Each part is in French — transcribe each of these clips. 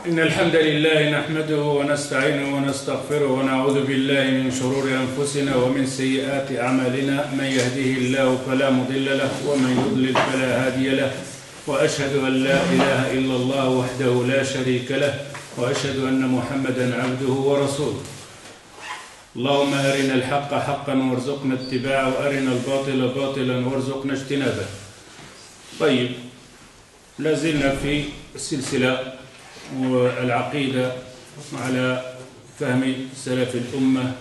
إن الحمد لله نحمده ونستعينه ونستغفره ونعوذ بالله من شرور أنفسنا ومن سيئات أعمالنا من يهده الله فلا مضل له ومن يضلل فلا هادي له وأشهد أن لا إله إلا الله وحده لا شريك له وأشهد أن محمدا عبده ورسوله. اللهم أرنا الحق حقا وارزقنا اتباعه وأرنا الباطل باطلا وارزقنا اجتنابه. طيب، لازلنا في سلسلة والعقيدة على فهم سلف الأمة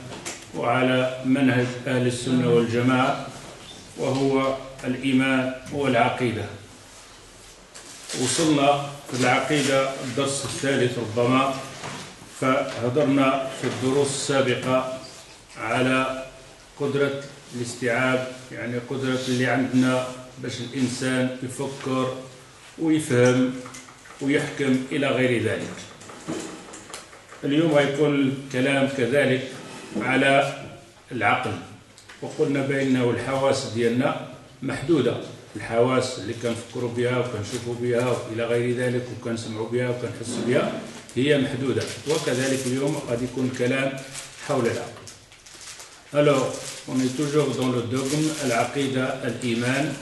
وعلى منهج أهل السنة والجماعة، وهو الإيمان والعقيدة. وصلنا في العقيدة الدرس الثالث ربما، فهضرنا في الدروس السابقة على قدرة الاستيعاب، يعني قدرة اللي عندنا باش الإنسان يفكر ويفهم ويحكم إلى غير ذلك. اليوم غيكون الكلام كذلك على العقل، وقلنا بأنه الحواس ديالنا محدودة، الحواس اللي كنفكروا بها وكنشوفوا بها وإلى غير ذلك وكنسمعوا بها وكنحسوا بها هي محدودة، وكذلك اليوم قد يكون الكلام حول العقل. Alors, on est toujours dans le dogme, al-aqida, al-iman.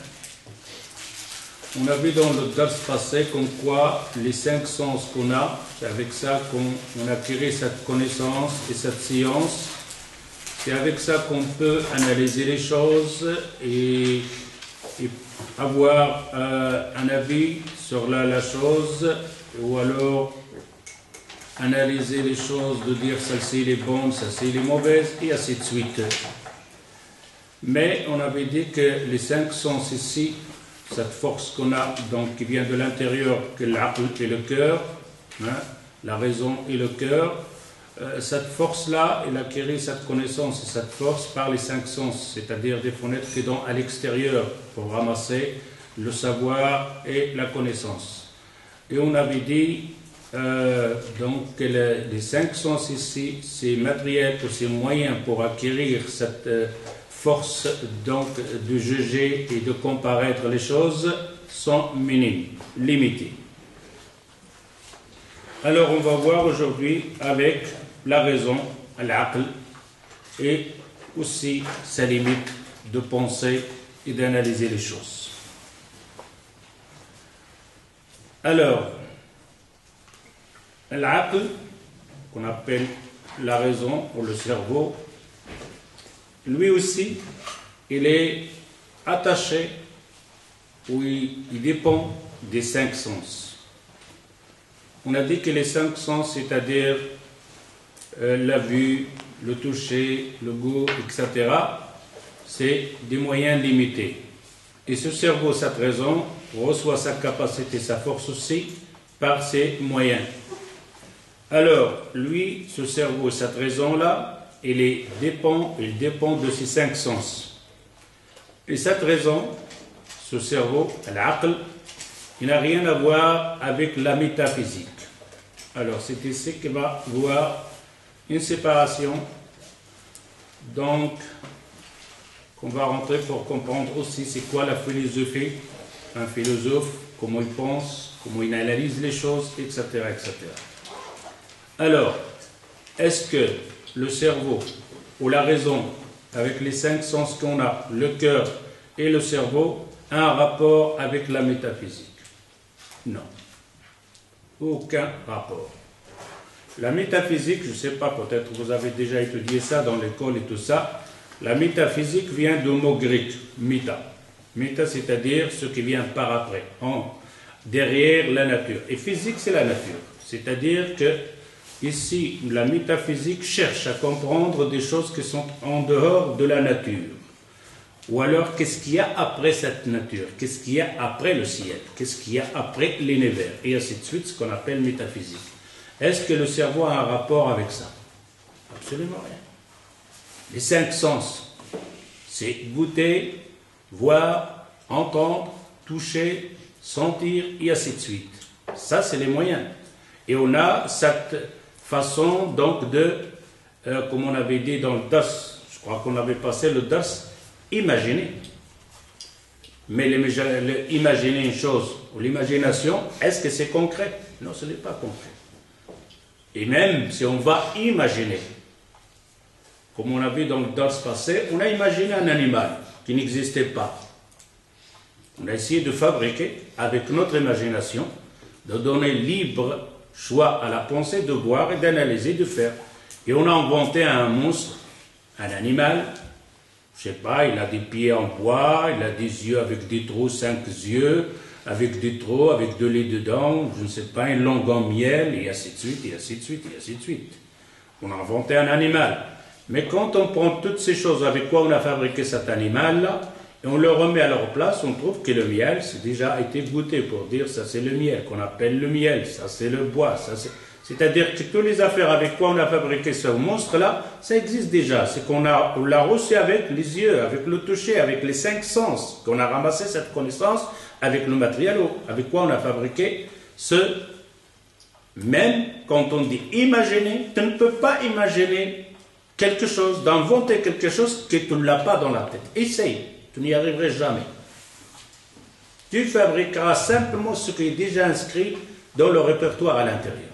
On a vu dans le dars passé comme quoi les 5 sens qu'on a, c'est avec ça qu'on acquérit cette connaissance et cette science. C'est avec ça qu'on peut analyser les choses et avoir un avis sur la chose, ou alors analyser les choses, de dire celle-ci est bonne, celle-ci est mauvaise, et ainsi de suite. Mais on avait dit que les 5 sens ici, cette force qu'on a, donc qui vient de l'intérieur, que l'aql et le cœur, hein, la raison et le cœur, cette force-là, il acquérit cette connaissance et cette force par les 5 sens, c'est-à-dire des fenêtres qui donnent à l'extérieur pour ramasser le savoir et la connaissance. Et on avait dit donc que les 5 sens ici, c'est matériel ou c'est moyen pour acquérir cette force donc de juger et de comparaître les choses sont minimes, limitées. Alors on va voir aujourd'hui avec la raison, l'aql, et aussi sa limite de penser et d'analyser les choses. Alors, l'aql, qu'on appelle la raison ou le cerveau, lui aussi, il est attaché ou il dépend des 5 sens. On a dit que les 5 sens, c'est-à-dire la vue, le toucher, le goût, etc., c'est des moyens limités. Et ce cerveau, cette raison, reçoit sa capacité, sa force aussi, par ces moyens. Alors, lui, ce cerveau, cette raison-là, il dépend de ces 5 sens. Et cette raison, ce cerveau, l'aql, il n'a rien à voir avec la métaphysique. Alors, c'est ici qu'il va voir une séparation, donc, qu'on va rentrer pour comprendre aussi c'est quoi la philosophie, un philosophe, comment il pense, comment il analyse les choses, etc., etc. Alors, est-ce que le cerveau ou la raison, avec les 5 sens qu'on a, le cœur et le cerveau, a un rapport avec la métaphysique? Non. Aucun rapport. La métaphysique, je ne sais pas, peut-être vous avez déjà étudié ça dans l'école et tout ça, la métaphysique vient du mot grec, méta. Méta, c'est-à-dire ce qui vient par après, derrière la nature. Et physique, c'est la nature. C'est-à-dire que ici, la métaphysique cherche à comprendre des choses qui sont en dehors de la nature. Ou alors, qu'est-ce qu'il y a après cette nature? Qu'est-ce qu'il y a après le ciel? Qu'est-ce qu'il y a après l'univers? Et ainsi de suite, ce qu'on appelle métaphysique. Est-ce que le cerveau a un rapport avec ça? Absolument rien. Les 5 sens, c'est goûter, voir, entendre, toucher, sentir, et ainsi de suite. Ça, c'est les moyens. Et on a cette façon donc de, comme on avait dit dans le dars, je crois qu'on avait passé le dars, imaginer. Mais imaginer une chose, ou l'imagination, est-ce que c'est concret? Non, ce n'est pas concret. Et même si on va imaginer, comme on a vu dans le dars passé, on a imaginé un animal qui n'existait pas. On a essayé de fabriquer, avec notre imagination, de donner libre choix à la pensée de voir et d'analyser, de faire. Et on a inventé un monstre, un animal, je ne sais pas, il a des pieds en bois, il a des yeux avec des trous, 5 yeux, avec des trous, avec de lait dedans, je ne sais pas, une langue en miel, et ainsi de suite, et ainsi de suite, et ainsi de suite. On a inventé un animal. Mais quand on prend toutes ces choses avec quoi on a fabriqué cet animal-là, et on le remet à leur place, on trouve que le miel, c'est déjà été goûté pour dire ça c'est le miel, qu'on appelle le miel, ça c'est le bois, ça c'est... C'est-à-dire que toutes les affaires avec quoi on a fabriqué ce monstre-là, ça existe déjà. C'est qu'on l'a reçu avec les yeux, avec le toucher, avec les 5 sens, qu'on a ramassé cette connaissance avec le matériel avec quoi on a fabriqué ce... Même quand on dit imaginer, tu ne peux pas imaginer quelque chose, d'inventer quelque chose que tu ne l'as pas dans la tête. Essaye, tu n'y arriveras jamais. Tu fabriqueras simplement ce qui est déjà inscrit dans le répertoire à l'intérieur.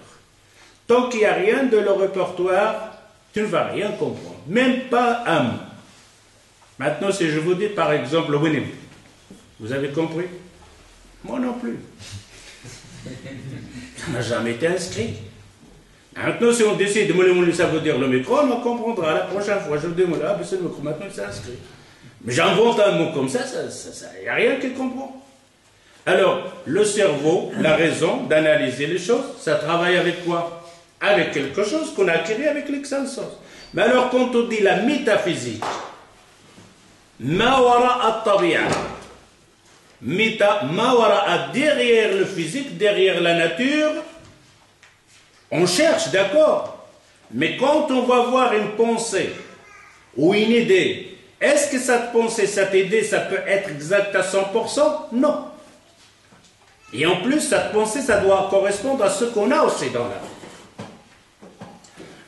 Tant qu'il n'y a rien de le répertoire, tu ne vas rien comprendre, même pas un mot. Maintenant, si je vous dis par exemple le winning, vous avez compris? Moi non plus. Ça n'a jamais été inscrit. Maintenant, si on décide de ça veut dire le micro, on comprendra la prochaine fois. Je vous dis, ah, c'est le micro, maintenant c'est inscrit. Mais j'invente un mot comme ça, il n'y a rien qui comprend. Alors, le cerveau, la raison d'analyser les choses, ça travaille avec quoi? Avec quelque chose qu'on a acquis avec les 5 sens. Mais alors, quand on dit la métaphysique, ma wara at-tabi'a, ma wara derrière le physique, derrière la nature, on cherche, d'accord. Mais quand on va voir une pensée ou une idée, est-ce que cette pensée, cette idée, ça peut être exact à 100%? Non. Et en plus, cette pensée, ça doit correspondre à ce qu'on a aussi dans la vie.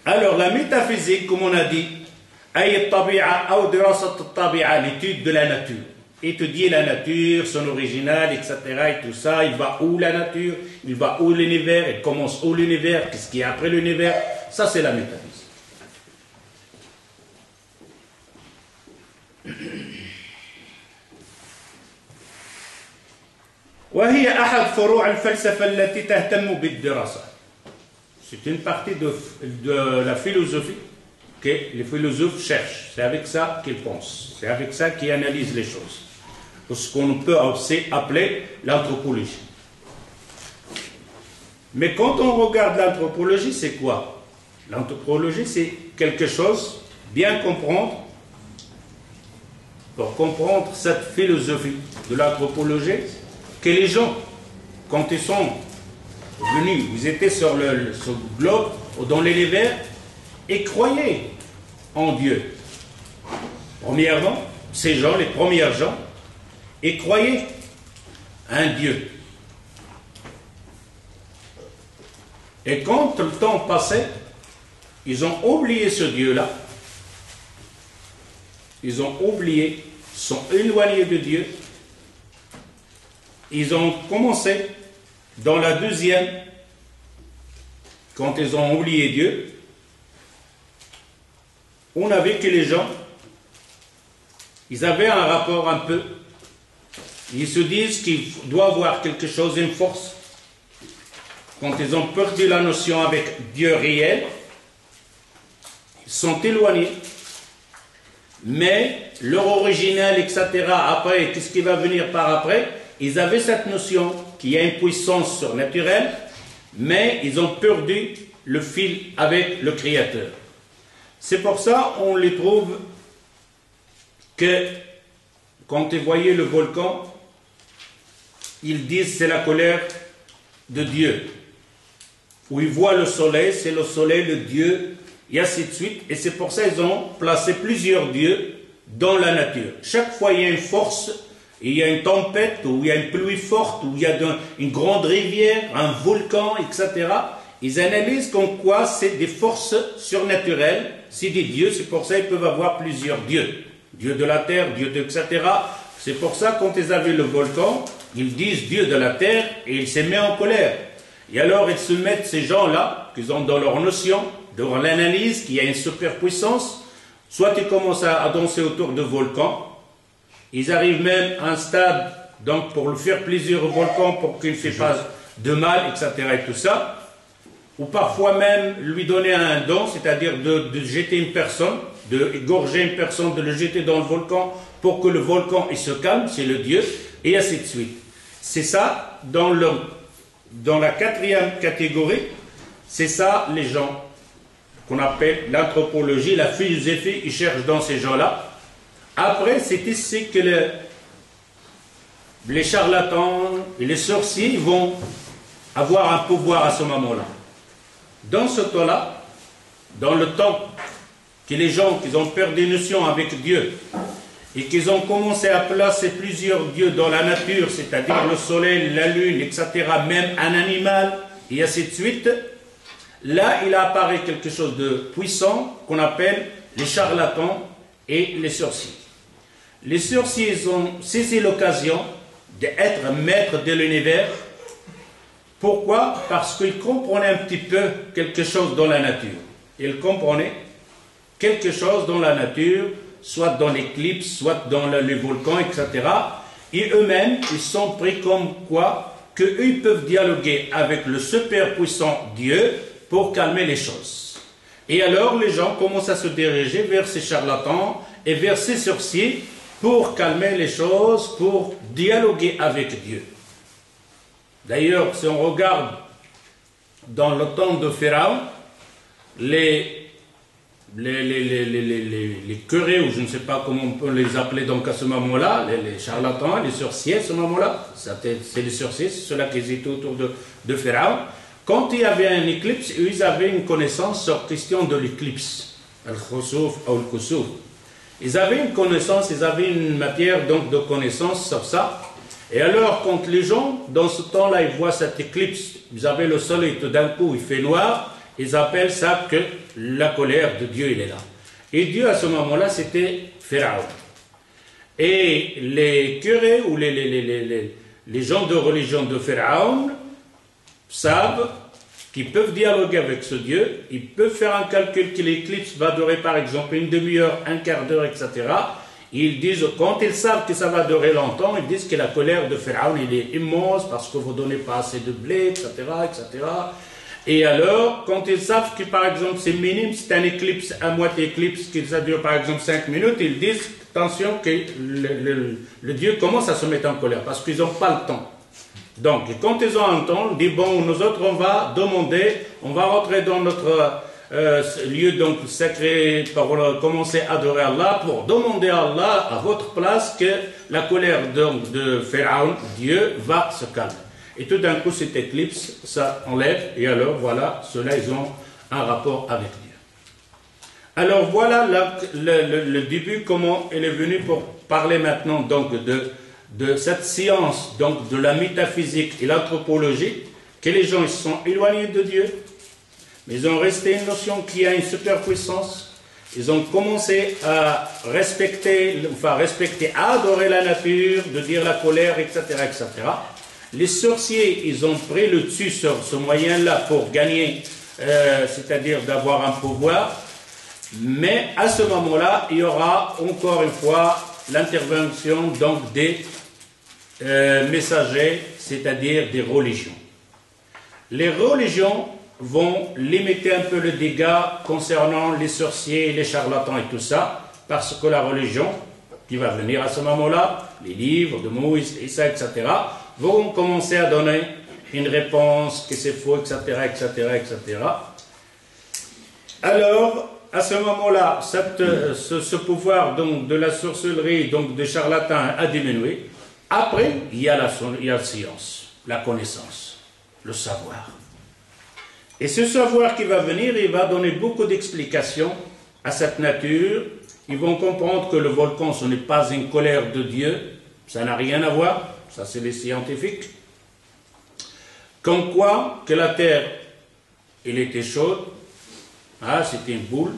Alors, la métaphysique, comme on a dit, l'étude de la nature. Étudier la nature, son original, etc. et tout ça. Il va où la nature? Il va où l'univers? Il commence où l'univers? Qu'est-ce qu'il y a après l'univers? Ça, c'est la métaphysique. وهي أحد فروع الفلسفة التي تهتم بالدراسة. C'est une partie de la philosophie que les philosophes cherchent. C'est avec ça qu'ils pensent. C'est avec ça qu'ils analysent les choses. Ce qu'on peut aussi appeler l'anthropologie. Mais quand on regarde l'anthropologie, c'est quoi? L'anthropologie, c'est quelque chose, bien comprendre, pour comprendre cette philosophie de l'anthropologie, que les gens, quand ils sont venus, ils étaient sur le globe, ou dans l'univers, et croyaient en Dieu. Premièrement, ces gens, les premiers gens, et croyaient un Dieu. Et quand le temps passait, ils ont oublié ce Dieu-là. Ils ont oublié, sont éloignés de Dieu. Ils ont commencé dans la deuxième, quand ils ont oublié Dieu, on a vu que les gens, ils avaient un rapport un peu, ils se disent qu'il doit avoir quelque chose, une force. Quand ils ont perdu la notion avec Dieu réel, ils sont éloignés. Mais leur original, etc., après, qu'est-ce qui va venir par après? Ils avaient cette notion qu'il y a une puissance surnaturelle, mais ils ont perdu le fil avec le Créateur. C'est pour ça qu'on les trouve que, quand ils voyaient le volcan, ils disent c'est la colère de Dieu. Où ils voient le soleil, c'est le soleil, le Dieu, et ainsi de suite. Et c'est pour ça qu'ils ont placé plusieurs dieux dans la nature. Chaque fois, il y a une force, il y a une tempête, ou il y a une pluie forte, ou il y a une grande rivière, un volcan, etc. Ils analysent comme quoi c'est des forces surnaturelles, c'est des dieux, c'est pour ça qu'ils peuvent avoir plusieurs dieux. Dieu de la terre, Dieu de, etc. C'est pour ça quand ils avaient le volcan, ils disent Dieu de la terre, et il s'est mis en colère. Et alors ils se mettent, ces gens-là, qui ont dans leur notion, dans l'analyse, qu'il y a une superpuissance, soit ils commencent à danser autour de volcans, ils arrivent même à un stade, donc pour le faire plaisir au volcan, pour qu'il ne fasse pas de mal, etc. et tout ça, ou parfois même lui donner un don, c'est-à-dire de jeter une personne, de égorger une personne, de le jeter dans le volcan, pour que le volcan il se calme, c'est le Dieu, et ainsi de suite. C'est ça, dans la quatrième catégorie, c'est ça les gens qu'on appelle l'anthropologie, la philosophie, ils cherchent dans ces gens-là. Après, c'est ici que les charlatans et les sorciers vont avoir un pouvoir à ce moment-là. Dans ce temps-là, dans le temps que les gens qui ont perdu notion avec Dieu et qu'ils ont commencé à placer plusieurs dieux dans la nature, c'est-à-dire le soleil, la lune, etc., même un animal, et ainsi de suite, là, il apparaît quelque chose de puissant qu'on appelle les charlatans et les sorciers. Les sorciers ont saisi l'occasion d'être maîtres de l'univers. Pourquoi? Parce qu'ils comprenaient un petit peu quelque chose dans la nature. Ils comprenaient quelque chose dans la nature, soit dans l'éclipse, soit dans les volcans, etc. Et eux-mêmes, ils sont pris comme quoi qu'eux, ils peuvent dialoguer avec le super puissant Dieu pour calmer les choses. Et alors, les gens commencent à se diriger vers ces charlatans et vers ces sorciers pour calmer les choses, pour dialoguer avec Dieu. D'ailleurs, si on regarde dans le temps de Pharaon, les curés, ou je ne sais pas comment on peut les appeler donc à ce moment-là, les charlatans, les sorciers à ce moment-là, c'est les sorciers, c'est ceux-là qui étaient autour de Pharaon. Quand il y avait un éclipse, ils avaient une connaissance sur la question de l'éclipse, al-khusuf ou al-kusuf. Ils avaient une connaissance, ils avaient une matière donc de connaissance sur ça. Et alors, quand les gens, dans ce temps-là, ils voient cet éclipse, ils avaient le soleil, tout d'un coup, il fait noir, ils appellent ça que la colère de Dieu, il est là. Et Dieu, à ce moment-là, c'était Pharaon. Et les curés ou les gens de religion de Pharaon savent qu'ils peuvent dialoguer avec ce Dieu, ils peuvent faire un calcul que l'éclipse va durer par exemple une demi-heure, un quart d'heure, etc. Ils disent, quand ils savent que ça va durer longtemps, ils disent que la colère de Pharaon il est immense parce que vous ne donnez pas assez de blé, etc., etc. Et alors, quand ils savent que par exemple c'est minime, c'est un éclipse, un moitié éclipse, que ça dure par exemple 5 minutes, ils disent, attention, que le Dieu commence à se mettre en colère parce qu'ils n'ont pas le temps. Donc, quand ils ont un temps, ils disent, bon, nous autres, on va demander, on va rentrer dans notre lieu donc sacré pour commencer à adorer Allah, pour demander à Allah, à votre place, que la colère donc, de Pharaon, Dieu, va se calmer. Et tout d'un coup, cette éclipse, ça enlève, et alors, voilà, ceux-là, ils ont un rapport avec Dieu. Alors, voilà le début, comment elle est venue pour parler maintenant donc de cette science, donc de la métaphysique et l'anthropologie, que les gens ils sont éloignés de Dieu, mais ils ont resté une notion qui a une superpuissance. Ils ont commencé à respecter, à adorer la nature, de dire la colère, etc., etc. Les sorciers, ils ont pris le dessus sur ce moyen-là pour gagner, c'est-à-dire d'avoir un pouvoir. Mais à ce moment-là, il y aura encore une fois l'intervention donc des messagers, c'est-à-dire des religions. Les religions vont limiter un peu le dégât concernant les sorciers, les charlatans et tout ça, parce que la religion, qui va venir à ce moment-là, les livres de Moïse, Issa, etc., vont commencer à donner une réponse, que c'est faux, etc., etc., etc. Alors, à ce moment-là, ce pouvoir donc, de la sorcellerie, donc des charlatans, a diminué. Après, il y a la science, la connaissance, le savoir. Et ce savoir qui va venir, il va donner beaucoup d'explications à cette nature. Ils vont comprendre que le volcan, ce n'est pas une colère de Dieu, ça n'a rien à voir, ça c'est les scientifiques. Comme quoi, que la terre, elle était chaude, ah, c'était une boule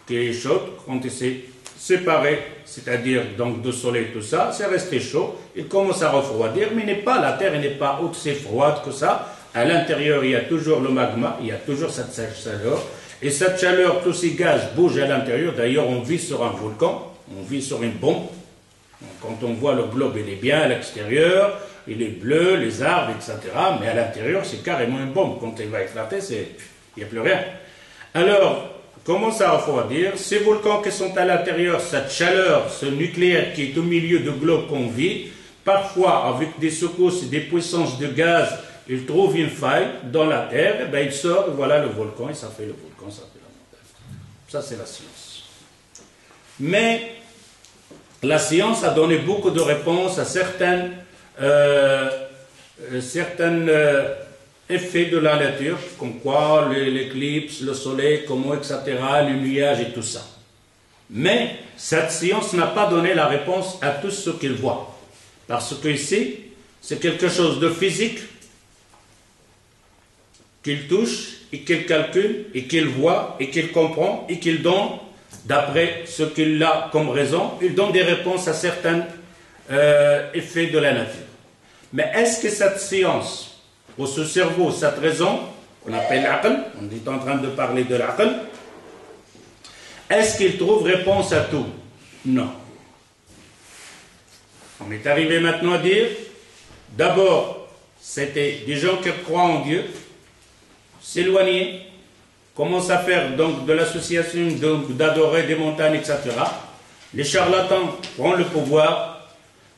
qui est chaude, quand elle s'est séparée, c'est-à-dire donc de soleil, tout ça, c'est resté chaud, il commence à refroidir, mais la terre n'est pas aussi froide que ça, à l'intérieur, il y a toujours le magma, il y a toujours cette chaleur. Et cette chaleur, tous ces gaz bougent à l'intérieur. D'ailleurs, on vit sur un volcan, on vit sur une bombe. Quand on voit le globe, il est bien à l'extérieur, il est bleu, les arbres, etc. Mais à l'intérieur, c'est carrément une bombe. Quand il va éclater, il n'y a plus rien. Alors, comment ça refroidir? Ces volcans qui sont à l'intérieur, cette chaleur, ce nucléaire qui est au milieu du globe qu'on vit, parfois, avec des secousses et des puissances de gaz, il trouve une faille dans la terre, et bien il sort, et voilà le volcan, et ça fait le volcan, ça fait la montagne. Ça, c'est la science. Mais la science a donné beaucoup de réponses à certains effets de la nature, comme quoi l'éclipse, le soleil, comment, etc., le nuage et tout ça. Mais cette science n'a pas donné la réponse à tout ce qu'il voit. Parce que ici, c'est quelque chose de physique qu'il touche et qu'il calcule et qu'il voit et qu'il comprend et qu'il donne, d'après ce qu'il a comme raison, il donne des réponses à certains effets de la nature. Mais est-ce que cette science, ou ce cerveau, cette raison, qu'on appelle l'aql, on est en train de parler de l'aql, est-ce qu'il trouve réponse à tout? Non. On est arrivé maintenant à dire, d'abord, c'était des gens qui croient en Dieu, s'éloigner, commencent à faire donc de l'association d'adorer des montagnes, etc. Les charlatans prennent le pouvoir,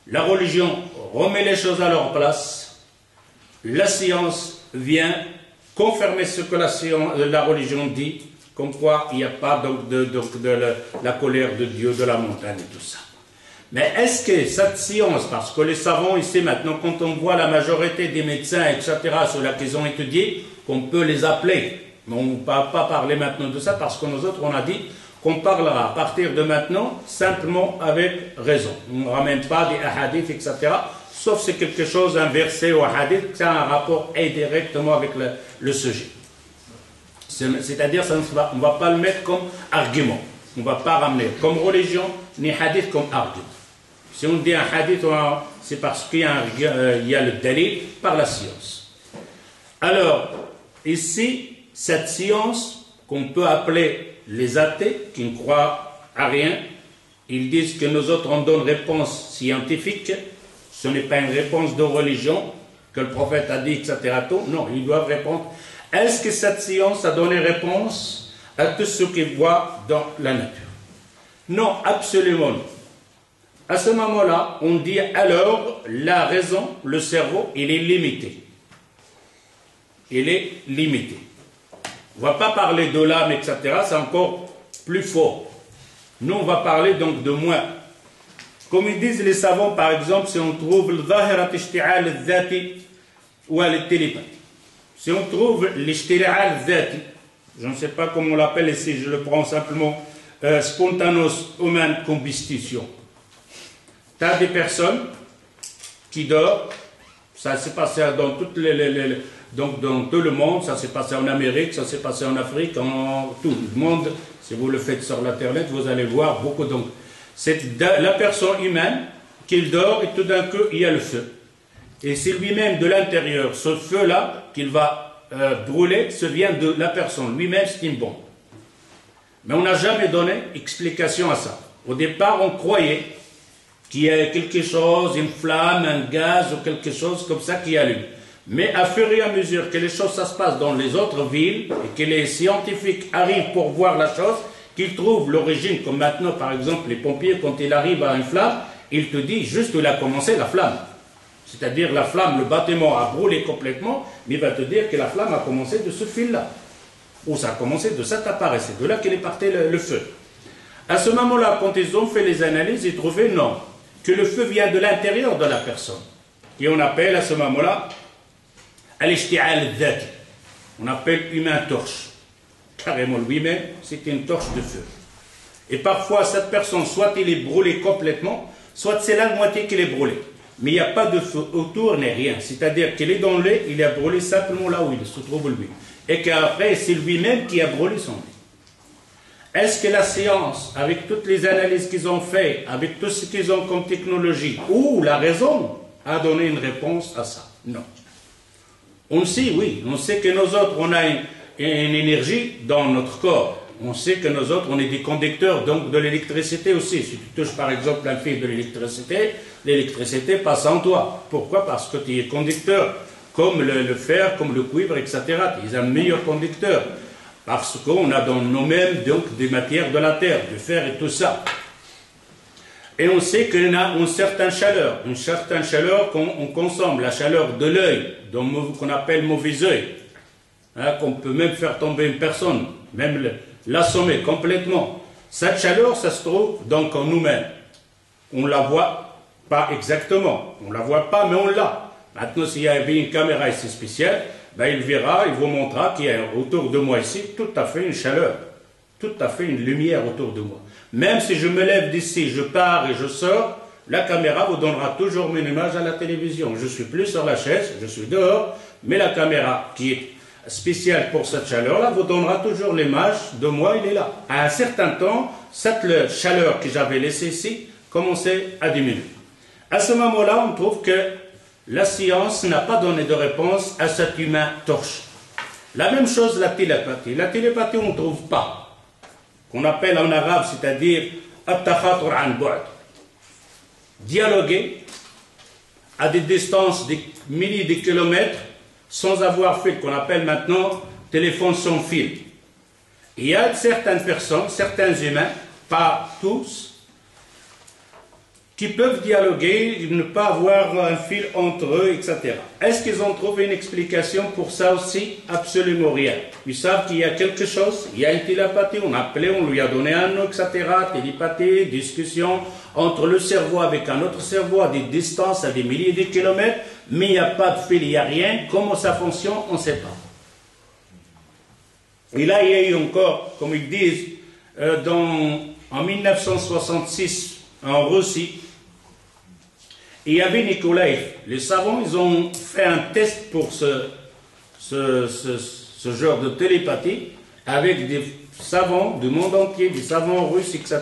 la religion remet les choses à leur place, la science vient confirmer ce que la religion dit, comme quoi il n'y a pas donc de la colère de Dieu, de la montagne et tout ça. Mais est-ce que cette science, parce que les savants ici maintenant, quand on voit la majorité des médecins, etc., sur laquelle ils ont étudié, qu'on peut les appeler, mais on ne va pas parler maintenant de ça, parce que nous autres, on a dit qu'on parlera à partir de maintenant, simplement avec raison. On ne ramène pas des hadiths, etc., sauf si c'est quelque chose, un verset ou un hadith, qui a un rapport indirectement avec le sujet. C'est-à-dire, on ne va pas le mettre comme argument. On ne va pas ramener comme religion, ni hadith comme argument. Si on dit un hadith, c'est parce qu'il y a le dalil par la science. Alors, ici, cette science qu'on peut appeler les athées, qui ne croient à rien, ils disent que nous autres on donne réponse scientifique, ce n'est pas une réponse de religion, que le prophète a dit, etc. Non, ils doivent répondre. Est-ce que cette science a donné réponse à tout ce qu'ils voient dans la nature? Non, absolument non. À ce moment-là, on dit alors, la raison, le cerveau, il est limité. Il est limité. On ne va pas parler de l'âme, etc. C'est encore plus fort. Nous, on va parler donc de moins. Comme ils disent les savants, par exemple, si on trouve le zahirat ishti'al al-dhati ou al-télépathie. Si on trouve l'ishti'al al-dhati, je ne sais pas comment on l'appelle ici, je le prends simplement spontaneous human combustion. Tu as des personnes qui dorment, ça s'est passé dans dans tout le monde, ça s'est passé en Amérique, ça s'est passé en Afrique, en tout le monde. Si vous le faites sur l'internet, vous allez voir beaucoup. Donc, c'est la personne humaine qui dort et tout d'un coup, il y a le feu. Et c'est lui-même de l'intérieur, ce feu-là qu'il va brûler, se vient de la personne. Lui-même, c'est une bombe. Mais on n'a jamais donné explication à ça. Au départ, on croyait qu'il y a quelque chose, une flamme, un gaz ou quelque chose comme ça qui allume. Mais à fur et à mesure que les choses ça se passe dans les autres villes et que les scientifiques arrivent pour voir la chose, qu'ils trouvent l'origine, comme maintenant par exemple les pompiers, quand ils arrivent à une flamme, ils te disent juste où il a commencé la flamme. C'est-à-dire la flamme, le bâtiment a brûlé complètement, mais il va te dire que la flamme a commencé de ce fil-là. Ou ça a commencé de cet appareil, c'est de là qu'il est parti le feu. À ce moment-là, quand ils ont fait les analyses, ils trouvaient non, que le feu vient de l'intérieur de la personne. Et on appelle à ce moment-là al-ishti'al al-dhati. On appelle humain torche. Carrément lui-même, c'est une torche de feu. Et parfois, cette personne, soit il est brûlé complètement, soit c'est la moitié qu'il est brûlé. Mais il n'y a pas de feu autour, ni rien. C'est-à-dire qu'il est dans le lait, il est brûlé simplement là où il se trouve lui. Et qu'après, c'est lui-même qui a brûlé son lait. Est-ce que la science, avec toutes les analyses qu'ils ont faites, avec tout ce qu'ils ont comme technologie, ou la raison, a donné une réponse à ça? Non. On sait, oui, on sait que nous autres, on a une énergie dans notre corps. On sait que nous autres, on est des conducteurs donc de l'électricité aussi. Si tu touches par exemple un fil de l'électricité passe en toi. Pourquoi? Parce que tu es conducteur, comme le fer, comme le cuivre, etc. Tu es un meilleur conducteur. Parce qu'on a dans nous-mêmes donc des matières de la terre, du fer et tout ça. Et on sait qu'il y a une certaine chaleur qu'on consomme, la chaleur de l'œil, qu'on appelle mauvais œil, hein, qu'on peut même faire tomber une personne, même l'assommer complètement. Cette chaleur, ça se trouve donc en nous-mêmes. On ne la voit pas exactement, on ne la voit pas, mais on l'a. Maintenant, s'il y avait une caméra ici spéciale, ben, il verra, il vous montrera qu'il y a autour de moi ici tout à fait une chaleur, tout à fait une lumière autour de moi. Même si je me lève d'ici, je pars et je sors, la caméra vous donnera toujours une image à la télévision. Je suis plus sur la chaise, je suis dehors, mais la caméra qui est spéciale pour cette chaleur-là vous donnera toujours l'image de moi, il est là. À un certain temps, cette chaleur que j'avais laissée ici commençait à diminuer. À ce moment-là, on trouve que la science n'a pas donné de réponse à cet humain torche. La même chose, la télépathie. La télépathie, on ne trouve pas. Qu'on appelle en arabe, c'est-à-dire dialoguer à des distances de milliers de kilomètres sans avoir fil, qu'on appelle maintenant téléphone sans fil. Il y a certaines personnes, certains humains, pas tous, qui peuvent dialoguer, ne pas avoir un fil entre eux, etc. Est-ce qu'ils ont trouvé une explication pour ça aussi? Absolument rien. Ils savent qu'il y a quelque chose, il y a une télépathie, on a appelé, on lui a donné un nom, etc. Télépathie, discussion entre le cerveau avec un autre cerveau à des distances, à des milliers de kilomètres, mais il n'y a pas de fil, il n'y a rien. Comment ça fonctionne, on ne sait pas. Et là, il y a eu encore, comme ils disent, en 1966, en Russie, il y avait Nikolaïev. Les savants, ils ont fait un test pour ce genre de télépathie avec des savants du monde entier, des savants russes, etc.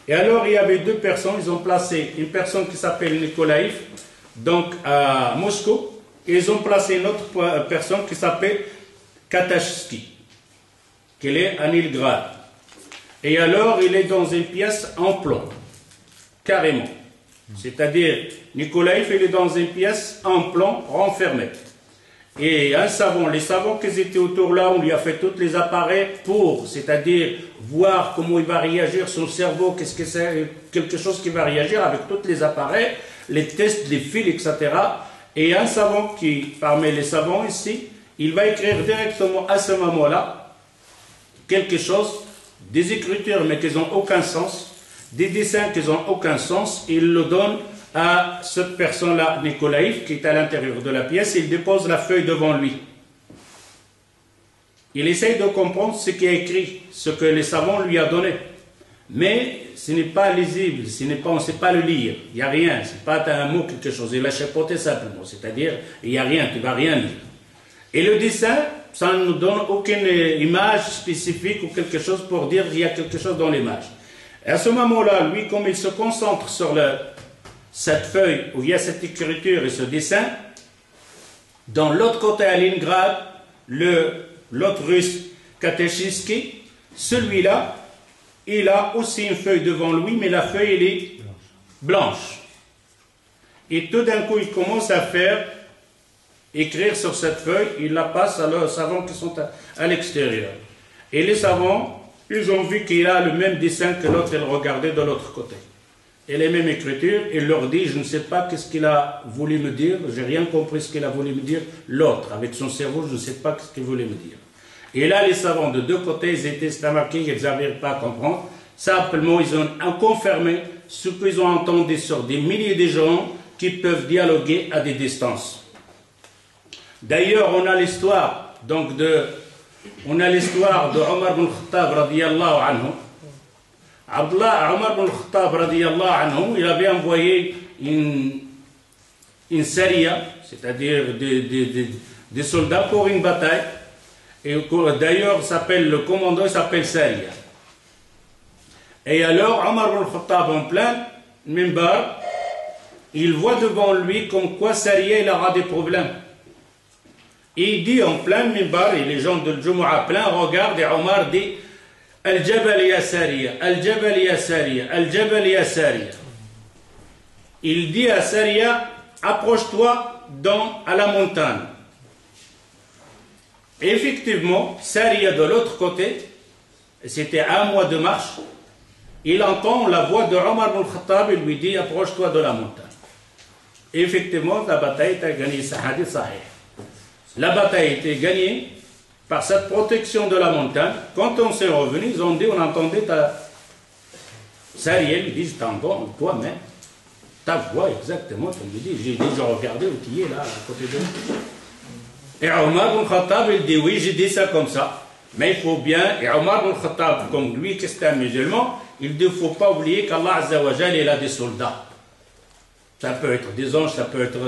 Et alors, il y avait deux personnes. Ils ont placé une personne qui s'appelle Nikolaïev, donc à Moscou, et ils ont placé une autre personne qui s'appelle Katashski, qui est à Nilgrad. Et alors, il est dans une pièce en plomb, carrément. C'est-à-dire, Nikolaïev, il est dans une pièce en plomb, renfermée. Et un savant, les savants qui étaient autour là, on lui a fait tous les appareils pour, c'est-à-dire, voir comment il va réagir son cerveau, qu'est-ce que c'est, quelque chose qui va réagir avec tous les appareils, les tests, les fils, etc. Et un savant qui, parmi les savants ici, il va écrire directement à ce moment-là quelque chose, des écritures mais qui n'ont aucun sens, des dessins qui n'ont aucun sens, il le donne à cette personne-là, Nikolaïev, qui est à l'intérieur de la pièce, il dépose la feuille devant lui. Il essaye de comprendre ce qui est écrit, ce que les savants lui ont donné. Mais ce n'est pas lisible, on ne sait pas le lire, il n'y a rien, ce n'est pas un mot, quelque chose, il a chapeauté simplement, c'est-à-dire, il n'y a rien, tu ne vas rien lire. Et le dessin, ça ne nous donne aucune image spécifique ou quelque chose pour dire qu'il y a quelque chose dans l'image. Et à ce moment-là, lui, comme il se concentre sur cette feuille où il y a cette écriture et ce dessin, dans l'autre côté à Leningrad, l'autre russe, Kateshinsky, celui-là, il a aussi une feuille devant lui, mais la feuille, elle est blanche. Et tout d'un coup, il commence à écrire sur cette feuille, il la passe à leurs savants qui sont à l'extérieur. Et les savants, ils ont vu qu'il a le même dessin que l'autre, il regardait de l'autre côté. Et les mêmes écritures, il leur dit, je ne sais pas qu'est-ce qu'il a voulu me dire, j'ai rien compris ce qu'il a voulu me dire, l'autre, avec son cerveau, je ne sais pas ce qu'il voulait me dire. Et là, les savants de deux côtés, ils étaient stomachés, ils n'arrivaient pas à comprendre. Simplement, ils ont confirmé ce qu'ils ont entendu sur des milliers de gens qui peuvent dialoguer à des distances. D'ailleurs, on a l'histoire de Omar ibn Khattab radiyallahu anhu. Omar ibn Khattab radiyallahu anhu, il avait envoyé une saria, c'est-à-dire des soldats pour une bataille. Et d'ailleurs, le commandant s'appelle Saria. Et alors, Omar ibn Khattab en plein minbar, il voit devant lui comme quoi Saria il aura des problèmes. Il dit en plein minbar, et les gens de Jumu'ah plein regardent, et Omar dit Al-Jabal ya Sariya, Al-Jabal ya Sariya, Al-Jabal ya Sariya. Il dit à Sariya, approche-toi à la montagne. Et effectivement, Sariya de l'autre côté, c'était 1 mois de marche, il entend la voix de Omar ibn Khattab, il lui dit approche-toi de la montagne. Et effectivement, la bataille a gagné, c'est un hadith sahih. La bataille a été gagnée par cette protection de la montagne. Quand on s'est revenu, ils ont dit, on entendait Sariya, ils disent, t'entends toi-même, ta voix exactement, tu me dis, j'ai déjà regardé où tu es là, à côté de nous. Et Omar ibn Khattab, il dit, oui, j'ai dit ça comme ça, mais il faut bien, et Omar ibn Khattab, comme lui, qui est un musulman, il ne faut pas oublier qu'Allah Azza wa Jal, il a des soldats. Ça peut être des anges, ça peut être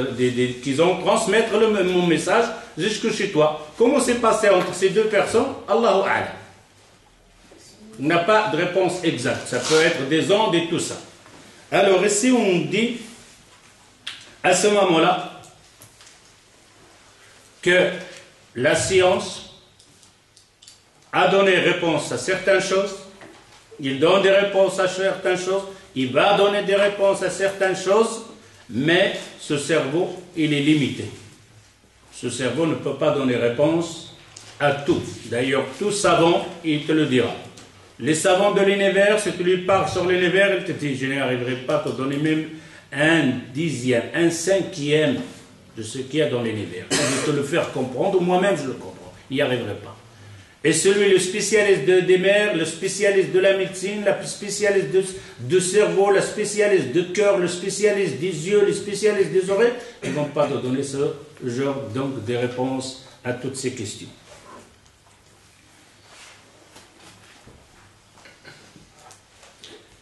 qui ont transmettre mon message jusque chez toi. Comment s'est passé entre ces deux personnes? Allahu A'lam. Il n'a pas de réponse exacte. Ça peut être des ondes et tout ça. Alors ici on dit, à ce moment-là, que la science a donné réponse à certaines choses, il donne des réponses à certaines choses, il va donner des réponses à certaines choses, mais ce cerveau, il est limité. Ce cerveau ne peut pas donner réponse à tout. D'ailleurs, tout savant, il te le dira. Les savants de l'univers, si tu lui parles sur l'univers, il te dit, je n'arriverai pas à te donner même 1/10, 1/5 de ce qu'il y a dans l'univers. Je vais te le faire comprendre, moi-même je le comprends. Il n'y arriverait pas. Et celui, le spécialiste des mers, le spécialiste de la médecine, le spécialiste de cerveau, le spécialiste de cœur, le spécialiste des yeux, le spécialiste des oreilles, ils ne vont pas te donner ce genre donc de réponses à toutes ces questions.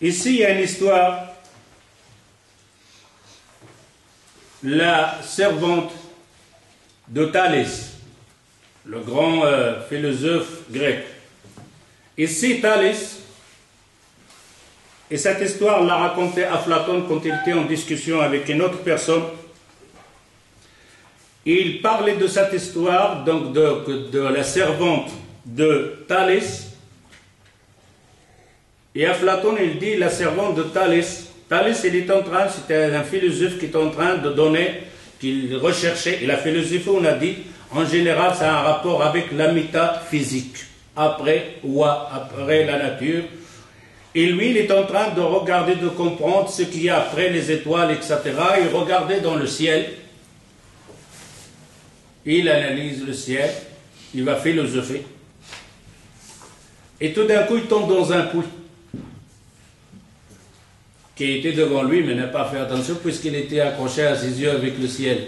Ici, il y a une histoire. La servante de Thalès, le grand philosophe grec. Ici, Thalès, et cette histoire l'a raconté Aflaton quand il était en discussion avec une autre personne. Il parlait de cette histoire, donc de la servante de Thalès. Et Aflaton, il dit, la servante de Thalès, Thalès, il est en train, c'était un philosophe qui est en train de donner, qu'il recherchait, et la philosophie, on a dit, en général, ça a un rapport avec la métaphysique, après la nature. Et lui, il est en train de regarder, de comprendre ce qu'il y a après les étoiles, etc. Il regardait dans le ciel, il analyse le ciel, il va philosopher. Et tout d'un coup, il tombe dans un puits qui était devant lui, mais n'a pas fait attention puisqu'il était accroché à ses yeux avec le ciel.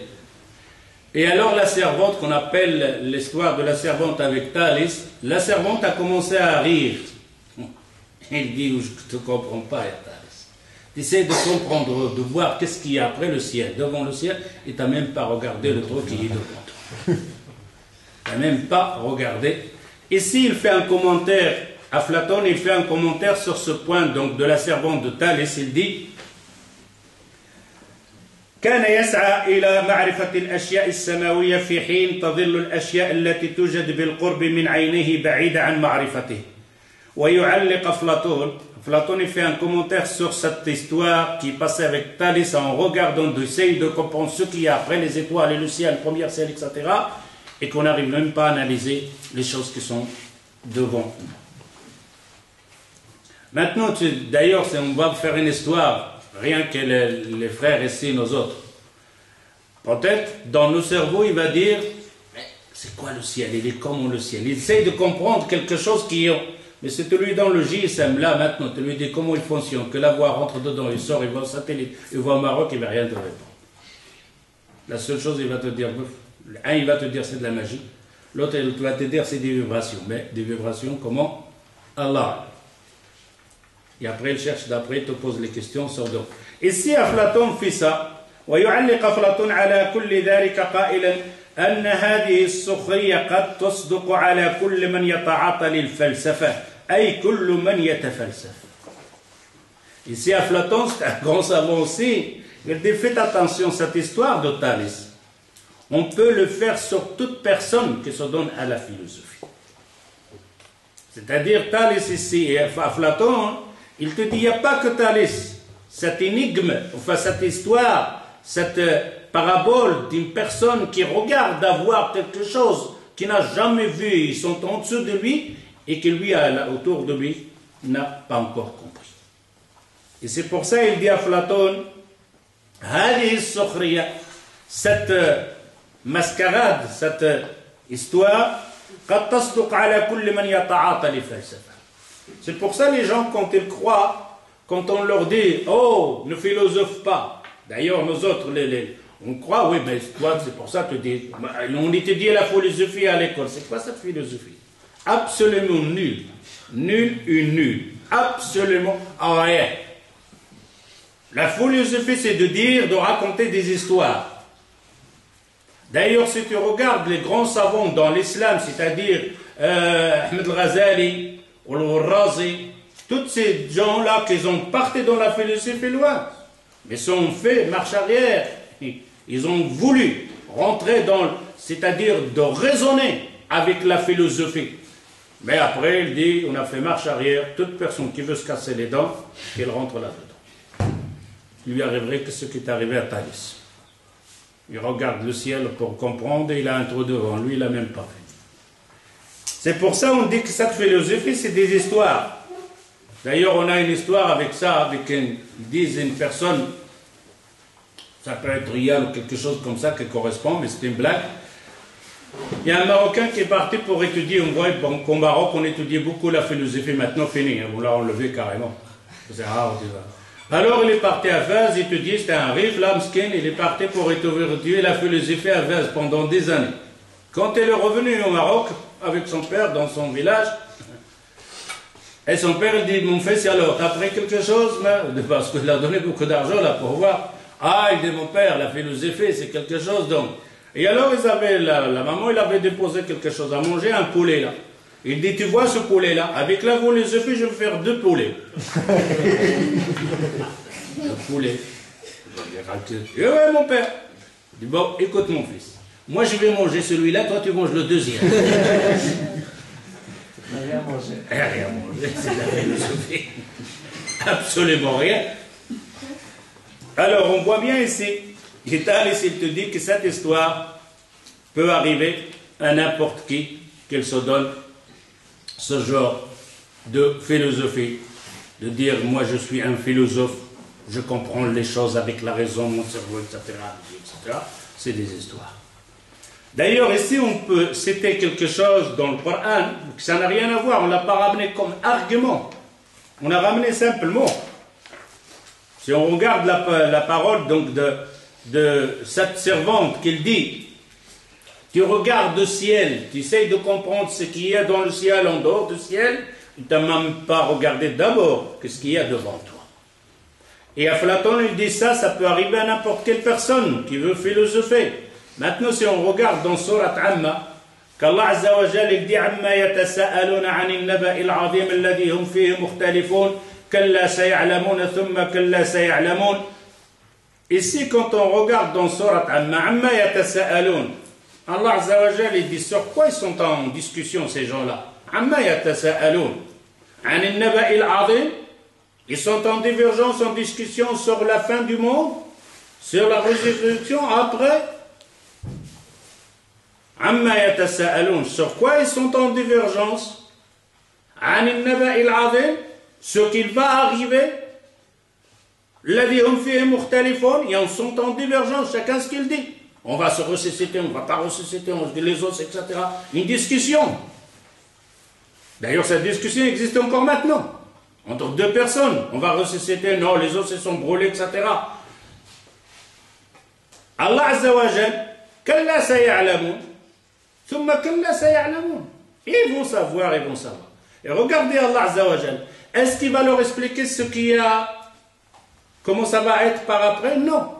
Et alors la servante, qu'on appelle l'histoire de la servante avec Thalès, la servante a commencé à rire. Il dit, je ne te comprends pas, Thalès. Tu essaies de comprendre, de voir qu'est-ce qu'il y a après le ciel, devant le ciel, et tu n'as même pas regardé le truc qui est devant toi. Tu n'as même pas regardé. Ici, il fait un commentaire, Aflaton, il fait un commentaire sur ce point donc, de la servante de Thalès. Il dit كان يسعى إلى معرفة الأشياء السماوية في حين تظل الأشياء التي توجد بالقرب من عينيه بعيدة عن معرفته. ويعلق أفلاطون il fait un commentaire sur cette histoire qui passait avec Thalès en regardant d'essayer de comprendre ce qu'il y a après les étoiles et le ciel, le premier ciel, etc. Et qu'on n'arrive même pas à analyser les choses qui sont devant. Maintenant, d'ailleurs, on va faire une histoire, rien que les frères ici, nos autres. Peut-être, dans nos cerveaux, il va dire, mais c'est quoi le ciel? Il est comment le ciel? Il essaie de comprendre quelque chose qui est... Mais c'est lui dans le GSM, là, maintenant, tu lui dis comment il fonctionne, que la voix rentre dedans, il sort, il voit le satellite, il voit au Maroc, il ne va rien te répondre. La seule chose, il va te dire, un, il va te dire c'est de la magie, l'autre, il va te dire c'est des vibrations. Mais des vibrations, comment? Allah. Et après, il cherche d'après, il te pose les questions sur d'autres. Et si Aflaton fait ça, ويعلق أفلاطون على كل ذلك قائلا أن هذه السخرية قد تصدق على كل من يتعاطى للفلسفة أي كل من يتفلسف. Ici, Aflaton, c'est un grand savant aussi. Il dit, faites attention à cette histoire de Thalès. on peut le faire sur toute personne qui se donne à la philosophie. C'est-à-dire, Thalès ici, et Aflaton, il te dit, il n'y a pas que Thalès. Cette énigme, enfin cette histoire, cette parabole d'une personne qui regarde avoir quelque chose qu'il n'a jamais vu, ils sont en dessous de lui, et que lui, autour de lui, n'a pas encore compris. Et c'est pour ça qu'il dit à Platon, cette mascarade, cette histoire, c'est pour ça les gens, quand ils croient, quand on leur dit, oh, ne philosophe pas. D'ailleurs, nous autres, on croit, oui, mais toi, c'est pour ça que tu dis, on étudie la philosophie à l'école. C'est quoi cette philosophie? Absolument nul. Nul et nul. Absolument rien. La philosophie, c'est de dire, de raconter des histoires. D'ailleurs, si tu regardes les grands savants dans l'islam, c'est-à-dire Ahmed al-Ghazali, al-Razi, tous ces gens-là qui ont parti dans la philosophie loin, mais sont fait marche arrière. Ils ont voulu rentrer dans, c'est-à-dire de raisonner avec la philosophie. Mais après, il dit, on a fait marche arrière, toute personne qui veut se casser les dents, qu'elle rentre là-dedans. Il lui arriverait que ce qui est arrivé à Thalès. Il regarde le ciel pour comprendre, et il a un trou devant lui, il n'a même pas fait. C'est pour ça qu'on dit que cette philosophie, c'est des histoires. D'ailleurs, on a une histoire avec ça, avec ils disent une personne, ça peut être réel ou quelque chose comme ça qui correspond, mais c'est une blague. Il y a un Marocain qui est parti pour étudier, on voit qu'au Maroc, on étudiait beaucoup la philosophie, maintenant fini, on l'a enlevé carrément. C'est rare, alors il est parti à Fès, étudier, c'était un riche, l'Amskin, il est parti pour étudier la philosophie à Fès pendant des années. Quand il est revenu au Maroc, avec son père dans son village, et son père il dit, mon fils, alors, t'as appris quelque chose? Parce qu'il a donné beaucoup d'argent là pour voir. Ah, il dit, mon père, la philosophie, c'est quelque chose donc. Et alors, ils avaient, la maman, il avait déposé quelque chose à manger, un poulet là. Il dit, tu vois ce poulet là, avec la philosophie, je vais faire 2 poulets. Le poulet. Et ouais, mon père. Il dit, bon, écoute mon fils, moi je vais manger celui-là, toi tu manges le deuxième. Rien manger. Rien manger, c'est la philosophie. Absolument rien. Alors, on voit bien ici, Thalès, il te dit que cette histoire peut arriver à n'importe qui, qu'elle se donne ce genre de philosophie, de dire, moi je suis un philosophe, je comprends les choses avec la raison, mon cerveau, etc. C'est des histoires. D'ailleurs, ici, on peut citer quelque chose dans le Coran, ça n'a rien à voir, on ne l'a pas ramené comme argument. On a ramené simplement. Si on regarde la parole donc de cette servante qu'il dit, tu regardes le ciel, tu essayes de comprendre ce qu'il y a dans le ciel, en dehors du ciel, tu n'as même pas regardé d'abord ce qu'il y a devant toi. Et à Platon, il dit ça peut arriver à n'importe quelle personne qui veut philosopher. Maintenant, si on regarde dans Surat Amma, qu'Allah Azza wa Jal, il dit Amma yatasa'aluna 'anil naba'il 'azim alladhi hum fihi mukhtalifun kalla saya'lamuna thumma kalla saya'lamun. Ici, quand on regarde dans Surat Amma, Amma yatasa'alun, Allah Azza wa Jal, il dit sur quoi ils sont en discussion ces gens-là? Amma yatasa'alun 'anil naba'il 'azim. Ils sont en divergence, en discussion sur la fin du monde, sur la résurrection après. Amma yatasa'alun, sur quoi ils sont en divergence? Anil naba'il 'azim, ce qu'il va arriver. Alladhi hum fihi mukhtalifun, ils sont en divergence, chacun ce qu'il dit. On va se ressusciter, on ne va pas ressusciter, on se dit les autres, etc. Une discussion. D'ailleurs, cette discussion existe encore maintenant. Entre 2 personnes, on va ressusciter, non, les autres se sont brûlés, etc. Allah Azza wa Jal, kalla saya'lamun, thumma kalla saya'lamun. Ils vont savoir, ils vont savoir. Et regardez Allah Azza wa Jal, est-ce qu'il va leur expliquer ce qu'il y a, comment ça va être par après? Non.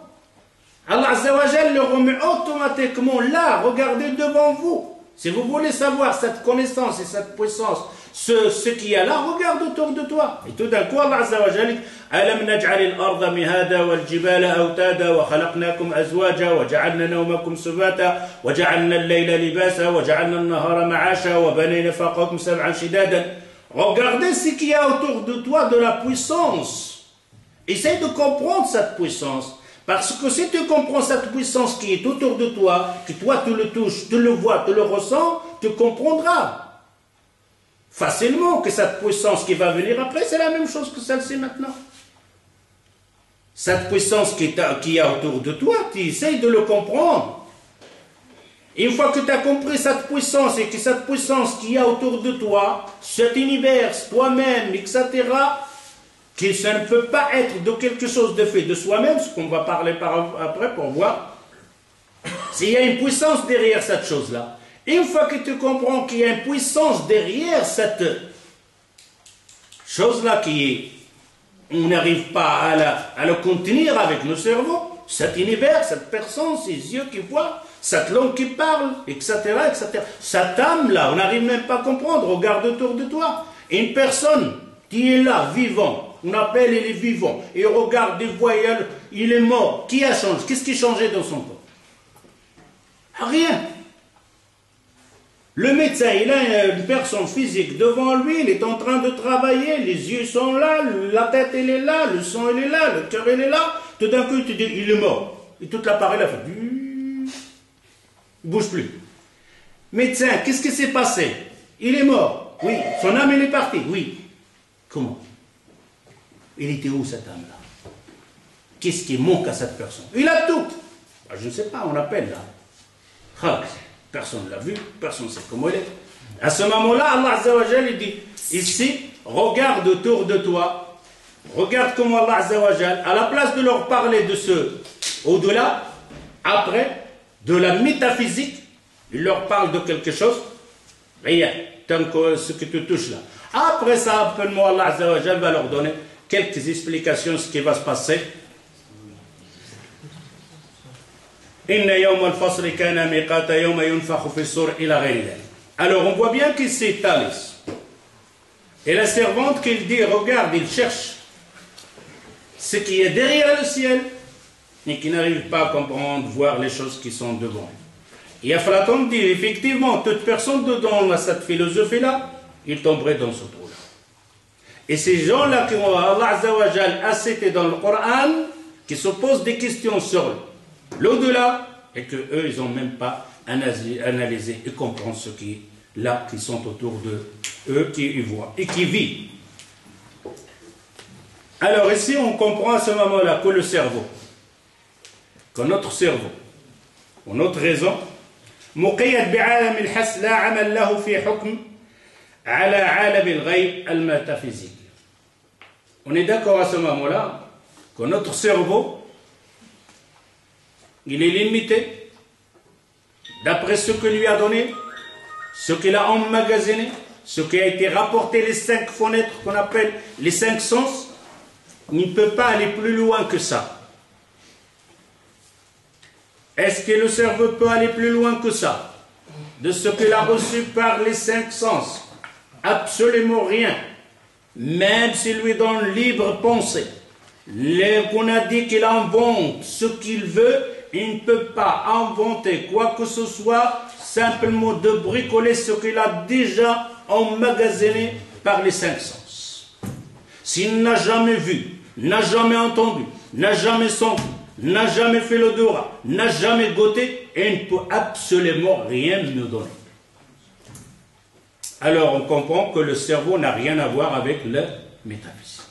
Allah Azza wa Jal le remet automatiquement là, regardez devant vous. Si vous voulez savoir cette connaissance et cette puissance, ce qu'il y a là, regarde autour de toi. Et tout d'un coup, Allah Azza wa Jalla dit أَلَمْ نَجْعَلِ الْأَرْضَ مِهَادًا وَالْجِبَالَ أَوْتَادًا وَخَلَقْنَاكُمْ أَزْوَاجًا وَجَعَلْنَا نَوْمَكُمْ سُبَاتًا وَجَعَلْنَا اللَّيْلَ لِبَاسًا وَجَعَلْنَا النَّهَارَ مَعَاشًا وَبَنَيْنَا فَوْقَكُمْ سَبْعًا شِدَادًا. Regardez ce qu'il y a autour de toi de la puissance. Essaye de comprendre cette puissance. Parce que si tu comprends cette puissance qui est autour de toi, que toi tu le touches, tu le vois, tu le ressens, tu comprendras facilement que cette puissance qui va venir après, c'est la même chose que celle-ci maintenant. Cette puissance qui y a autour de toi, tu essayes de le comprendre. Une fois que tu as compris cette puissance et que cette puissance qui y a autour de toi, cet univers, toi-même, etc., que ça ne peut pas être de quelque chose de fait de soi-même, ce qu'on va parler après pour voir, s'il y a une puissance derrière cette chose-là. Une fois que tu comprends qu'il y a une puissance derrière cette chose-là on n'arrive pas à le contenir avec le cerveau, cet univers, cette personne, ces yeux qui voient, cette langue qui parle, etc., etc. Cette âme-là, on n'arrive même pas à comprendre. Regarde autour de toi. Une personne qui est là, vivant, on appelle, il est vivant, et on regarde, il voit, il est mort. Qui a changé? Qu'est-ce qui a changé dans son corps? Rien. Le médecin, il a une personne physique devant lui, il est en train de travailler, les yeux sont là, la tête elle est là, le sang il est là, le cœur il est là. Tout d'un coup, tu dis, il est mort. Et toute l'appareil là fait, il ne bouge plus. Médecin, qu'est-ce qui s'est passé? Il est mort. Oui. Son âme elle est partie. Oui. Comment? Il était où cette âme-là? Qu'est-ce qui manque à cette personne? Il a tout. Je ne sais pas, on appelle là. Personne ne l'a vu, personne ne sait comment il est. À ce moment-là, Allah Azza wa Jalla dit, ici, regarde autour de toi, regarde comment Allah Azza wa Jalla, à la place de leur parler de ce au-delà, après, de la métaphysique, il leur parle de quelque chose, rien, tant que ce que tu touches là. Après ça, appelle-moi Allah Azza wa Jalla va leur donner quelques explications de ce qui va se passer. Alors on voit bien qu'ici Thalès et la servante qu'il dit, regarde, il cherche ce qui est derrière le ciel et qui n'arrive pas à comprendre, voir les choses qui sont devant. Et Aflaton dit, effectivement, toute personne dedans cette philosophie-là, il tomberait dans ce trou-là. Et ces gens-là qui ont Allah Azza wa Jal a cité dans le Coran, qui se posent des questions sur l'au-delà, et qu'eux, ils n'ont même pas analysé et comprendre ce qui est là, qui sont autour d'eux, qui y voient et qui vivent. Alors ici, on comprend à ce moment-là que le cerveau, que notre cerveau, ou notre raison, مقيد بعالم الحس لا عمل له في حكم على عالم الغيب الميتافيزيque. On est d'accord à ce moment-là que notre cerveau, il est limité d'après ce que lui a donné, ce qu'il a emmagasiné, ce qui a été rapporté, les 5 fenêtres qu'on appelle les 5 sens. Il ne peut pas aller plus loin que ça. Est-ce que le cerveau peut aller plus loin que ça? De ce qu'il a reçu par les 5 sens? Absolument rien. Même s'il lui donne libre pensée, qu'on a dit qu'il invente ce qu'il veut, il ne peut pas inventer quoi que ce soit, simplement de bricoler ce qu'il a déjà emmagasiné par les 5 sens. S'il n'a jamais vu, n'a jamais entendu, n'a jamais senti, n'a jamais fait l'odorat, n'a jamais goûté, il ne peut absolument rien nous donner. Alors on comprend que le cerveau n'a rien à voir avec le métaphysique.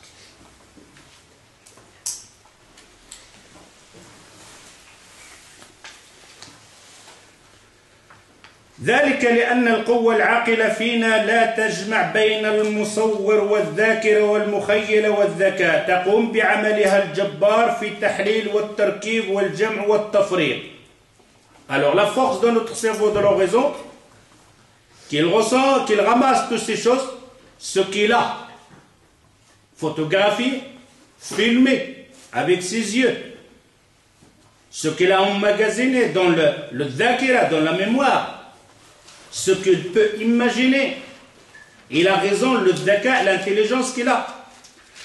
ذلك لأن القوة العاقلة فينا لا تجمع بين المصور والذاكرة والمخيلة والذكاء تقوم بعملها الجبار في التحليل والتركيب والجمع والتفريق. Alors la force de notre cerveau, de la raison, qu'il ressent, qu'il ramasse toutes ces choses, ce qu'il a photographié, filmé avec ses yeux, ce qu'il a emmagasiné dans le dhakira, dans la mémoire, ce qu'il peut imaginer. Il a raison, le dhaka, l'intelligence qu'il a.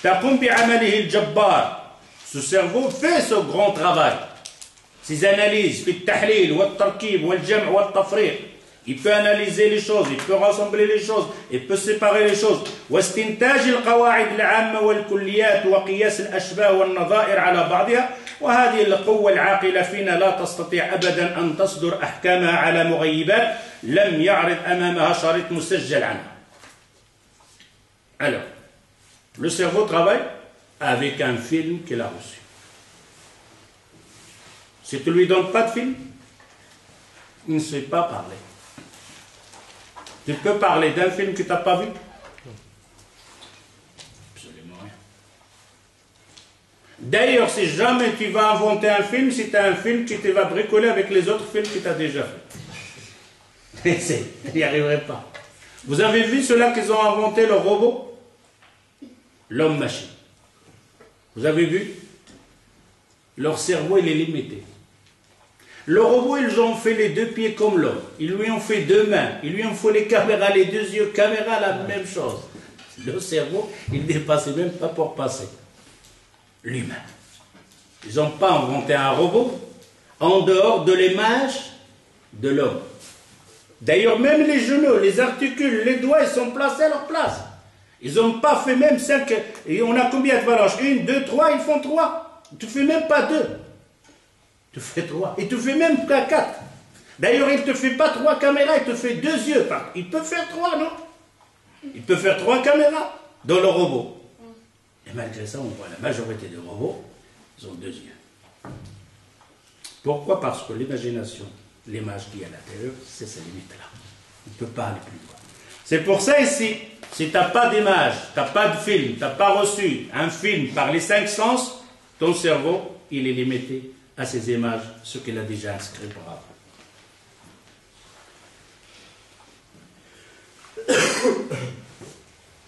تقوم بعمله الجبار. Ce cerveau fait ce grand travail. Ces analyses, في التحليل والتركيب والجمع والتفريق. Il peut analyser les choses, il peut rassembler les choses, il peut séparer les choses. واستنتاج القواعد العامة والكليات وقياس الأشباه والنظائر على بعضها. وهذه القوة العاقلة فينا لا تستطيع أبدا أن تصدر أحكامها على مغيبات لم يعرض أمامها شريط مسجل عنها. Alors, le cerveau travaille avec un film qu'il a reçu. Si tu ne lui donnes pas de film, il ne sait pas parler. Tu peux parler d'un film que tu n'as pas vu? Absolument rien. D'ailleurs, si jamais tu vas inventer un film, c'est un film qui te va bricoler avec les autres films que tu as déjà fait. Tu n'y arriverais pas. Vous avez vu ceux-là qu'ils ont inventé le robot? L'homme-machine. Vous avez vu? Leur cerveau, il est limité. Le robot, ils ont fait les deux pieds comme l'homme. Ils lui ont fait deux mains. Ils lui ont fait les caméras, les deux yeux. Caméra, la même chose. Le cerveau, il ne dépassait même pas pour passer. L'humain. Ils n'ont pas inventé un robot en dehors de l'image de l'homme. D'ailleurs, même les genoux, les articules, les doigts, ils sont placés à leur place. Ils n'ont pas fait même 5. Et on a combien de phalanges? 1, 2, 3, ils font 3. Tu ne fais même pas 2. Tu fais 3. Et tu fais même pas 4. D'ailleurs, il ne te fait pas 3 caméras, il te fait 2 yeux. Il peut faire 3, non? Il peut faire 3 caméras dans le robot. Et malgré ça, on voit la majorité des robots, ils ont 2 yeux. Pourquoi? Parce que l'imagination, l'image qui est à l'intérieur, c'est ces limites-là. On ne peut pas aller plus loin. C'est pour ça ici, si tu n'as pas d'image, tu n'as pas de film, tu n'as pas reçu un film par les 5 sens, ton cerveau, il est limité à ces images, ce qu'il a déjà inscrit par avant.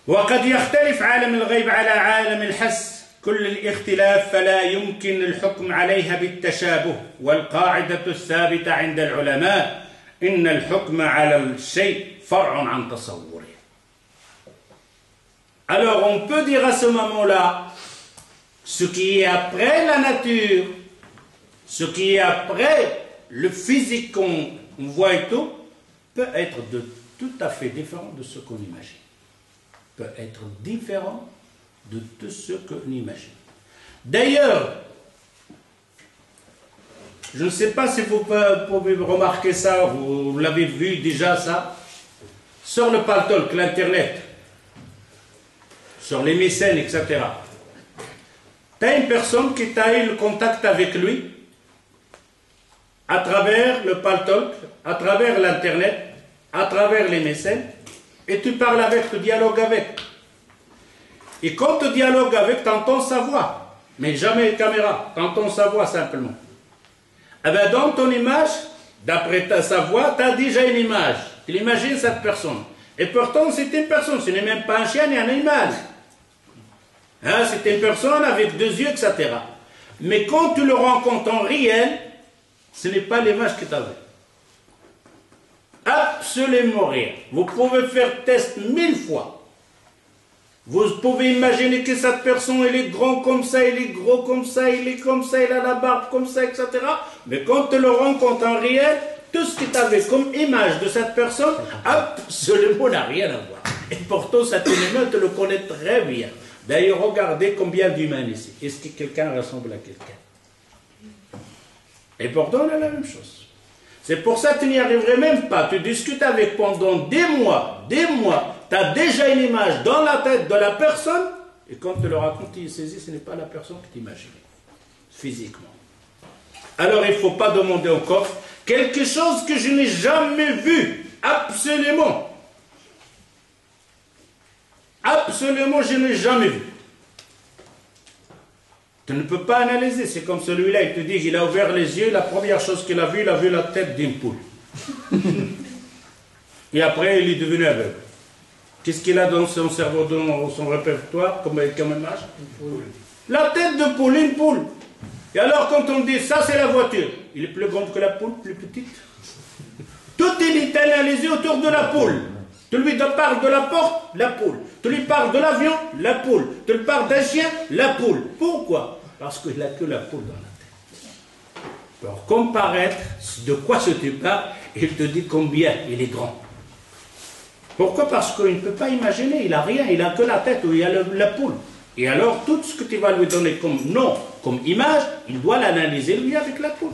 وقد يختلف عالم الغيب على عالم الحس كل الاختلاف فلا يمكن الحكم عليها بالتشابه والقاعدة الثابتة عند العلماء إن الحكم على الشيء فرع عن تصوره. Alors on peut dire à ce moment-là, ce qui est après la nature, ce qui est après le physique qu'on voit et tout, peut être tout à fait différent de ce qu'on imagine. Peut être différent de tout ce qu'on imagine. D'ailleurs, je ne sais pas si vous pouvez remarquer ça, vous l'avez vu déjà ça, sur le Paltalk, l'Internet, sur les mécènes, etc. Tu as une personne qui t'a eu le contact avec lui à travers le Paltalk, à travers l'Internet, à travers les mécènes, et tu parles avec, tu dialogues avec. Et quand tu dialogues avec, tu entends sa voix, mais jamais caméra, tu entends sa voix simplement. Eh bien, dans ton image, d'après sa voix, tu as déjà une image. Tu imagines cette personne. Et pourtant, c'est une personne, ce n'est même pas un chien ni un animal. Hein, c'est une personne avec 2 yeux, etc. Mais quand tu le rencontres en réel, ce n'est pas l'image que tu avais. Absolument rien. Vous pouvez faire test 1000 fois. Vous pouvez imaginer que cette personne, elle est grand comme ça, il est gros comme ça, il est comme ça, il a la barbe comme ça, etc. Mais quand tu le rencontres en réel, tout ce que tu avais comme image de cette personne, absolument n'a rien à voir. Et pourtant, cet élément, tu le connais très bien. D'ailleurs, regardez combien d'humains ici. Est-ce que quelqu'un ressemble à quelqu'un? Et pourtant, on a la même chose. C'est pour ça que tu n'y arriverais même pas. Tu discutes avec pendant des mois, tu as déjà une image dans la tête de la personne, et quand tu le racontes, il saisit, ce n'est pas la personne que tu imagines, physiquement. Alors il ne faut pas demander au corps quelque chose que je n'ai jamais vu, absolument. Absolument, je n'ai jamais vu. Tu ne peux pas analyser, c'est comme celui-là, il te dit qu'il a ouvert les yeux, la première chose qu'il a vue, il a vu la tête d'une poule. Et après, il est devenu aveugle. Qu'est-ce qu'il a dans son cerveau, dans son répertoire, comme image? La tête de poule, une poule. Et alors, quand on dit, ça c'est la voiture, il est plus grand que la poule, plus petite. Tout est analysé autour de la poule. Tu lui parles de la porte, la poule. Tu lui parles de l'avion, la poule. Tu lui parles d'un chien, la poule. Pourquoi? Parce qu'il n'a que la poule dans la tête. Pour comparaître de quoi ce tu parles, il te dit combien il est grand. Pourquoi? Parce qu'il ne peut pas imaginer, il n'a rien, il n'a que la tête où il y a la poule. Et alors, tout ce que tu vas lui donner comme nom, comme image, il doit l'analyser lui avec la poule.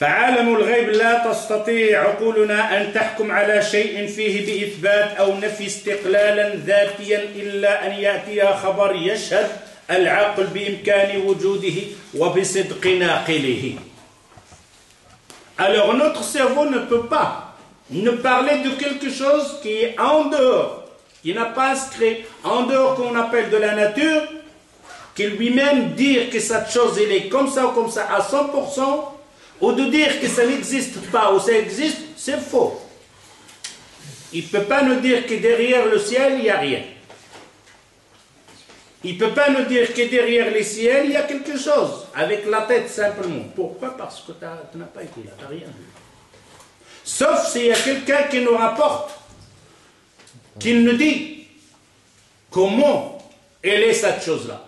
فعالم الغيب لا تستطيع عقولنا أن تحكم على شيء فيه بإثبات أو نفي استقلالا ذاتيا إلا أن يأتي خبر يشهد العقل بإمكان وجوده وبصدق ناقله. Alors notre cerveau ne peut pas ne parler de quelque chose qui est en dehors, qui n'a pas inscrit en dehors qu'on appelle de la nature, qui lui-même dire que cette chose elle est comme ça ou comme ça à 100%, ou de dire que ça n'existe pas ou ça existe, c'est faux. Il ne peut pas nous dire que derrière le ciel il n'y a rien. Il ne peut pas nous dire que derrière les ciels, il y a quelque chose, avec la tête simplement. Pourquoi? Parce que tu n'as pas été là, tu n'as rien vu. Sauf s'il y a quelqu'un qui nous rapporte, qui nous dit comment elle est cette chose-là.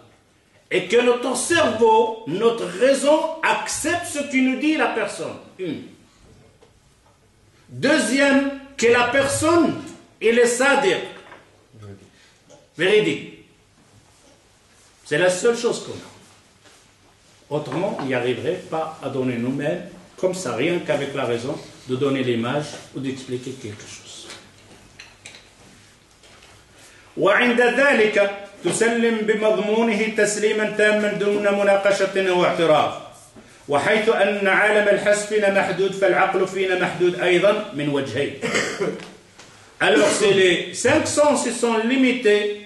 Et que notre cerveau, notre raison, accepte ce que nous dit la personne. Une. Deuxième, que la personne, elle est sadiq. Véridique. C'est la seule chose qu'on a. Autrement, on n'y arriverait pas à donner nous-mêmes, comme ça, rien qu'avec la raison, de donner l'image ou d'expliquer quelque chose. وعند ذلك تسلم بمضمونه تسليما تاما دون مناقشة أو اعتراض. وحيث أن عالم الحس فينا محدود فالعقل فينا محدود أيضا من وجهين. Alors, c'est les 5 sens qui sont limités.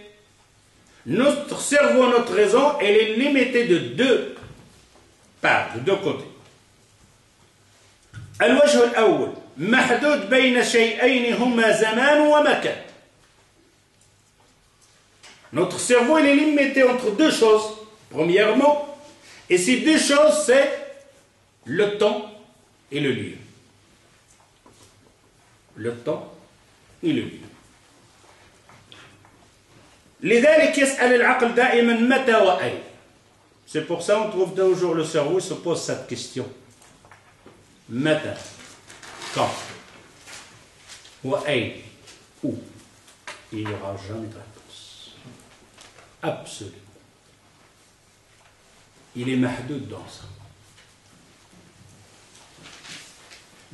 Notre cerveau, notre raison, elle est limitée de deux parts, de deux côtés. الوجه الأول محدود بين شيئين هما زمان ومكان. Notre cerveau, il est limité entre deux choses, premièrement, et ces deux choses, c'est le temps et le lieu. Le temps et le lieu. لذلك يسأل العقل دائما متى وأين. C'est pour ça qu'on trouve toujours le cerveau se pose cette question. متى, quand, وأين, où. Il n'y aura jamais de réponse. Absolument. Il est mahdoud dans ça.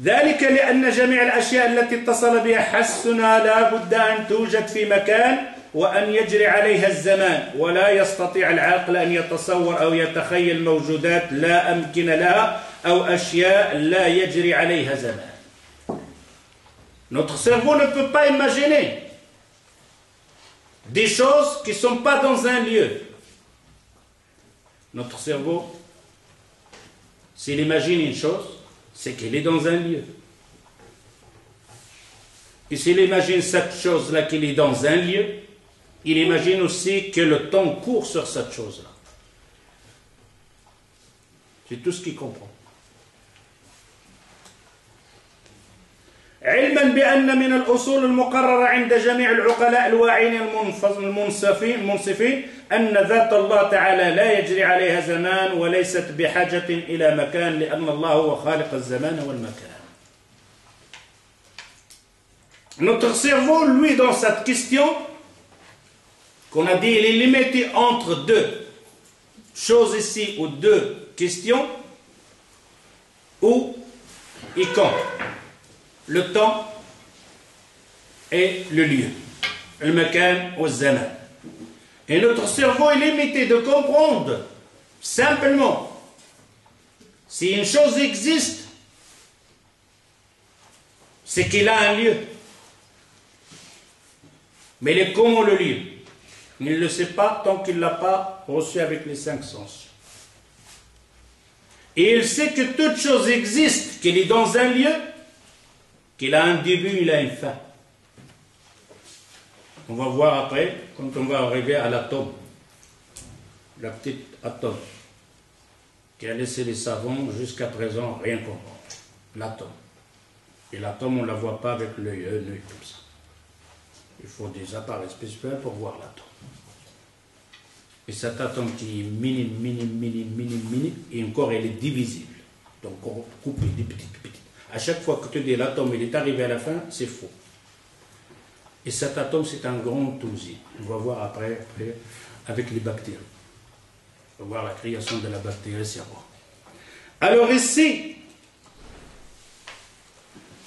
ذلك لأن جميع الأشياء التي اتصل بها حسنا لا بد أن توجد في مكان وأن يجري عليها الزمان ولا يستطيع العقل أن يتصور أو يتخيل موجودات لا أمكن لها أو أشياء لا يجري عليها زمان. Notre cerveau ne peut pas imaginer des choses qui ne sont pas dans un lieu. Notre cerveau, s'il imagine une chose, c'est qu'il est dans un lieu. Et s'il imagine cette chose-là qu'il est dans un lieu, il imagine aussi que le temps court sur cette chose-là. C'est tout ce qu'il comprend. علما بأن من الأصول المقررة عند جميع العقلاء الواعين المنصفين أن ذات الله تعالى لا يجري عليها زمان وليست بحاجة إلى مكان لأن الله هو خالق الزمان والمكان. Notre cerveau, lui, dans cette question, qu'on a dit, il est limité entre deux choses ici, ou deux questions, où et quand. Le temps et le lieu. Le makan ou zaman. Et notre cerveau est limité de comprendre simplement si une chose existe, c'est qu'il a un lieu. Mais il est comment le lieu? Il ne le sait pas tant qu'il ne l'a pas reçu avec les 5 sens. Et il sait que toute chose existe, qu'il est dans un lieu, qu'il a un début, il a une fin. On va voir après, quand on va arriver à l'atome. la petite atome qui a laissé les savants jusqu'à présent rien comprendre. L'atome. Et l'atome, on ne la voit pas avec l'œil comme ça. Il faut des appareils spéciaux pour voir l'atome. Et cet atome qui est minime, et encore elle est divisible. Donc on coupe des petites. À chaque fois que tu dis l'atome il est arrivé à la fin, c'est faux. Et cet atome c'est un grand usine. On va voir après avec les bactéries. On va voir la création de la bactérie cerveau. Alors ici,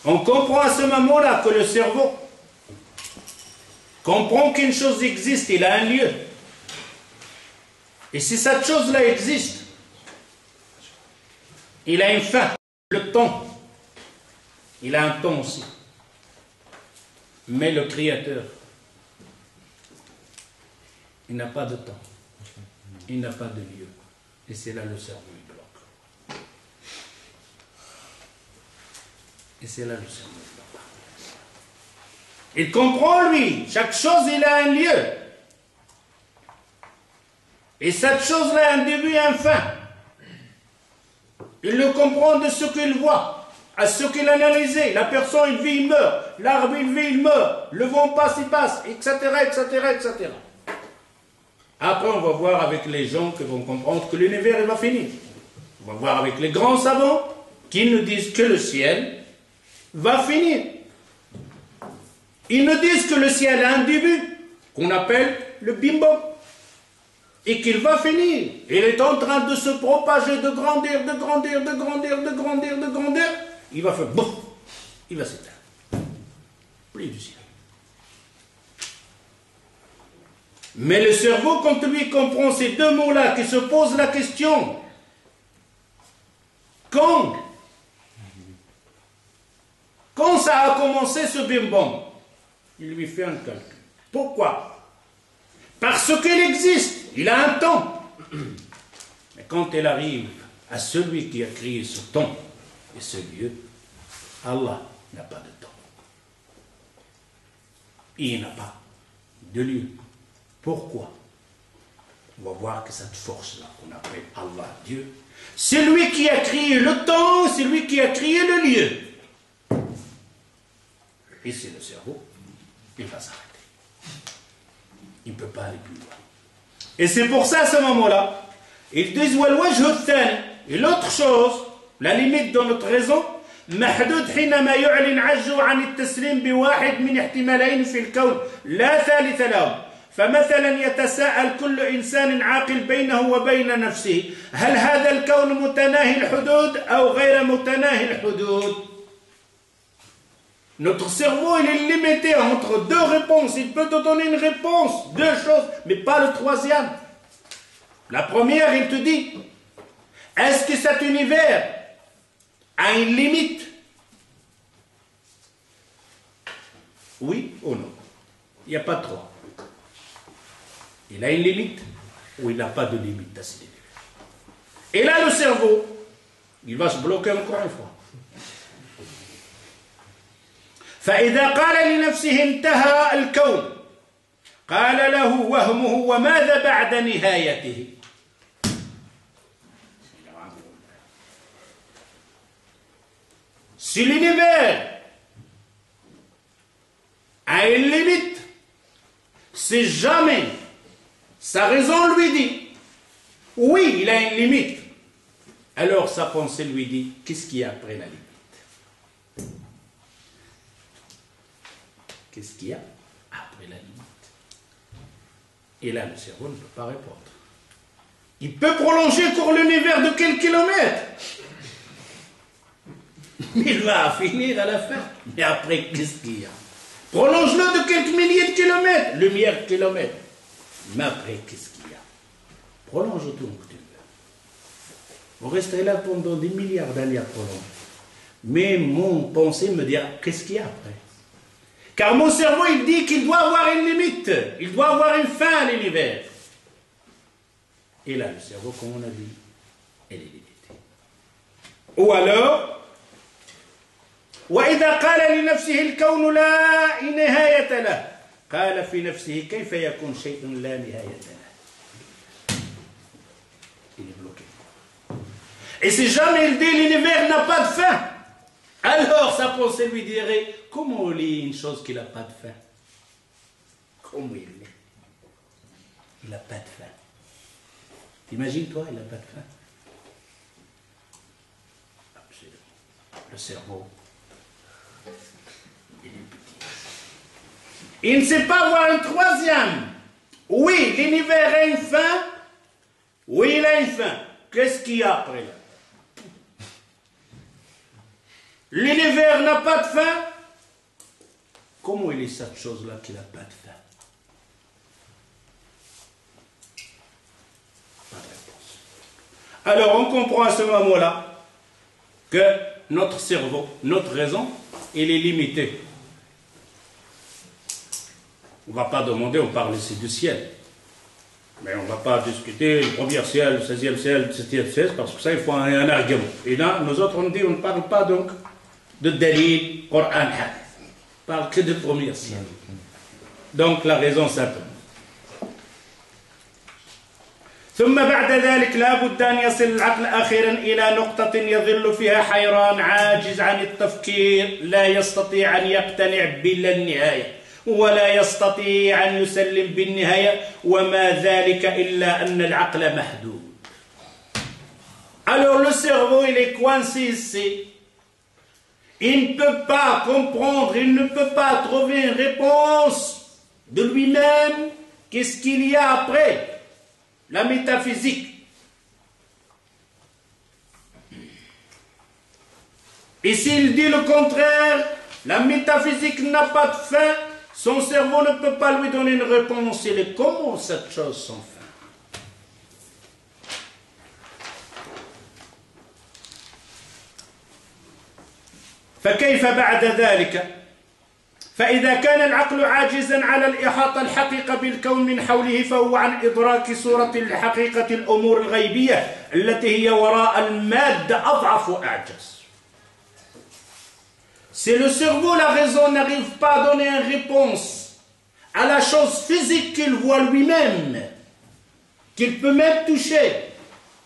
on comprend à ce moment-là que le cerveau comprend qu'une chose existe, il a un lieu. Et si cette chose-là existe, il a une fin, le temps. Il a un temps aussi. Mais le Créateur, il n'a pas de temps. Il n'a pas de lieu. Et c'est là le cerveau, il bloque. Et c'est là le cerveau, il bloque. Il comprend, lui. Chaque chose, il a un lieu. Et cette chose-là a un début et une fin. Il le comprend de ce qu'il voit, à ce qu'il a analysé. La personne, il vit, il meurt. L'arbre, il vit, il meurt. Le vent passe, il passe, etc., etc. Après, on va voir avec les gens qui vont comprendre que l'univers, il va finir. On va voir avec les grands savants qui nous disent que le ciel va finir. Ils nous disent que le ciel a un début, qu'on appelle le bim-bam. Et qu'il va finir. Il est en train de se propager, de grandir. Il va faire boum, il va s'éteindre. Plus du ciel. Mais le cerveau, quand lui comprend ces deux mots-là, qui se pose la question, quand ça a commencé ce bim-bam, il lui fait un calcul. Pourquoi? Parce qu'il existe. Il a un temps. Mais quand elle arrive à celui qui a créé ce temps et ce lieu, Allah n'a pas de temps. Il n'a pas de lieu. Pourquoi? On va voir que cette force-là qu'on appelle Allah, Dieu, c'est lui qui a créé le temps, c'est lui qui a créé le lieu. Et c'est le cerveau, il va s'arrêter. Il ne peut pas aller plus loin. Et c'est pour ça, à ce moment-là, ils disent et l'autre chose, la limite de notre raison, محدود حينما يعلن عجزه عن التسليم بواحد من احتمالين في الكون لا ثالث لهم فمثلا يتساءل كل إنسان عاقل بينه وبين نفسه هل هذا الكون متناهي الحدود أو غير متناهي الحدود. Notre cerveau, il est limité entre deux réponses. Il peut te donner une réponse, deux choses, mais pas le troisième. La première, il te dit, est-ce que cet univers a une limite? Oui ou non? Il n'y a pas trois. Il a une limite ou il n'a pas de limite à cet univers. Et là, le cerveau, il va se bloquer encore une fois. فإذا قال لنفسه انتهى الكون قال له وهمه وماذا بعد نهايته. Si l'univers a une limite, si jamais sa raison lui dit oui, il a une limite, alors sa pensée lui dit qu'est-ce qu'il y a après la limite? Qu'est-ce qu'il y a après la limite? Et là, le cerveau ne peut pas répondre. Il peut prolonger pour l'univers de quelques kilomètres. Mais il va finir à la fin. Mais après, qu'est-ce qu'il y a? Prolonge-le de quelques milliers de kilomètres. Lumière de kilomètres. Mais après, qu'est-ce qu'il y a? Prolonge tout que tu veux. Vous resterez là pendant des milliards d'années à prolonger. Mais mon pensée me dira, qu'est-ce qu'il y a après? Car mon cerveau, il dit qu'il doit avoir une limite. Il doit avoir une fin à l'univers. Et là, le cerveau, comme on a dit, elle est limitée. Ou alors, وإذا قال لنفسه الكون لا نهاية له قال في نفسه كيف يكون شيء لا نهاية له. Et si jamais il dit l'univers n'a pas de fin, alors sa pensée lui dirait, comment on lit une chose qui n'a pas de fin? Comment il lit? Il n'a pas de fin. Imagine-toi, il n'a pas de fin. Absolument. Le cerveau, il est petit. Il ne sait pas voir un troisième. Oui, l'univers a une fin. Oui, il a une fin. Qu'est-ce qu'il y a après là? L'univers n'a pas de fin. Comment il est cette chose-là qui n'a pas de fin? Pas de réponse. Alors on comprend à ce moment-là que notre cerveau, notre raison, il est limité. On ne va pas demander, on parle ici du ciel. Mais on ne va pas discuter le premier ciel, le 16e ciel, le 7e ciel, parce que ça, il faut un argument. Et là, nous autres, on dit, on ne parle pas donc de dalil, Coran, hadith. On parle que du premier ciel. Donc, la raison simple. ثم بعد ذلك لا بد أن يصل العقل أخيرا إلى نقطة يظل فيها حيران عاجز عن التفكير لا يستطيع أن يقتنع بلا النهاية ولا يستطيع أن يسلم بالنهاية وما ذلك إلا أن العقل محدود. Alors le cerveau il est coincé ici. Il ne peut pas comprendre, il ne peut pas trouver une réponse de lui-même. Qu'est-ce qu'il y a après? La métaphysique. Et s'il dit le contraire, la métaphysique n'a pas de fin, son cerveau ne peut pas lui donner une réponse. Il est comment cette chose sans fin? فكيف بعد ذلك؟ فإذا كان العقل عاجزا على الإحاطة الحقيقة بالكون من حوله فهو عن إدراك صورة الحقيقة الأمور الغيبية التي هي وراء المادة أضعف وأعجز. Si le cerveau, la raison n'arrive pas à donner une réponse à la chose physique qu'il voit lui-même, qu'il peut même toucher,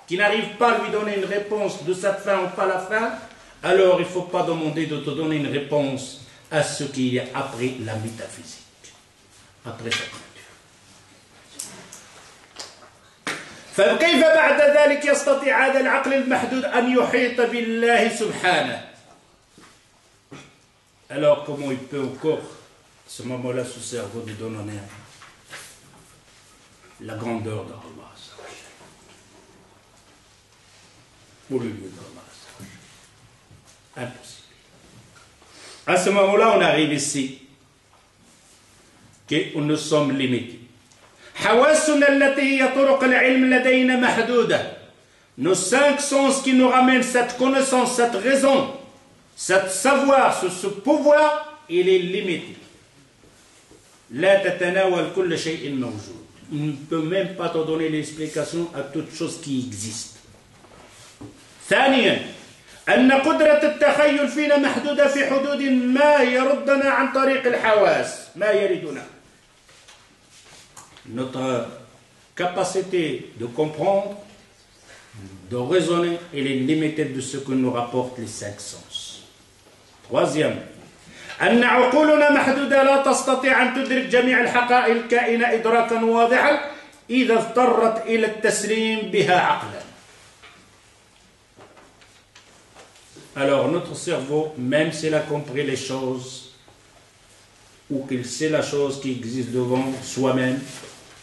qui n'arrive pas à lui donner une réponse de cette fin ou pas la fin, alors il ne faut pas demander de te donner une réponse à ce qu'il y a après la métaphysique, après cette nature. فكيف بعد ذلك يستطيع هذا العقل المحدود أن يحيط بالله سبحانه? Alors comment il peut encore, à ce moment-là, ce cerveau lui donner la grandeur d'Allah pour le lieu d'Allah? Impossible. À ce moment-là, on arrive ici, que nous sommes limités. حواسنا التي هي طرق العلم لدينا محدودة. Nos 5 sens qui nous ramènent cette connaissance, cette raison, cette savoir, ce pouvoir, il est limité. لا تتناول كل شيء موجود. Il ne peut même pas te donner l'explication à toute chose qui existe. ثانيا أن قدرة التخيل فينا محدودة في حدود ما يردنا عن طريق الحواس ما يردنا. Notre capacité de comprendre, de raisonner, elle est limitée de ce que nous rapportent les 5 sens. Troisième, أن عقولنا محدودة لا تستطيع أن تدرك جميع الحقائق الكائنة إدراكا واضحا إذا اضطرت إلى التسليم بها عقلا. Alors notre cerveau, même s'il a compris les choses, ou qu'il sait la chose qui existe devant soi-même,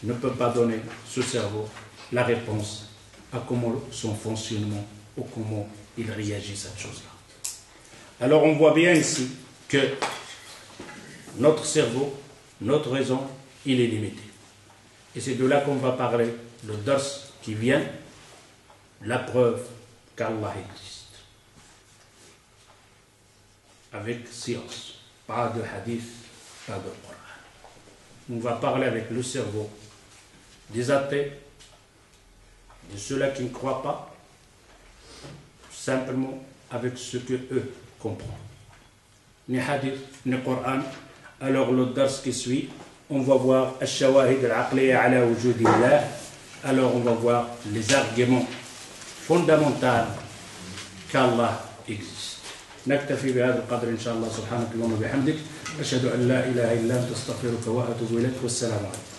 ne peut pas donner, ce cerveau, la réponse à comment son fonctionnement ou comment il réagit à cette chose-là. Alors on voit bien ici que notre cerveau, notre raison, il est limité. Et c'est de là qu'on va parler, le dars qui vient, la preuve qu'Allah existe. Avec science, pas de hadith, pas de Coran. On va parler avec le cerveau des athées, de ceux-là qui ne croient pas, simplement avec ce que eux comprennent. Ni hadith, ni Coran. Alors le dars qui suit, on va voir al-shawahid al-aqliya ala wujudillah. Alors on va voir les arguments fondamentaux qu'Allah existe. نكتفي بهذا القدر إن شاء الله. سبحانك اللهم وبحمدك أشهد أن لا إله إلا أنت أستغفرك وأتوب إليك والسلام عليكم.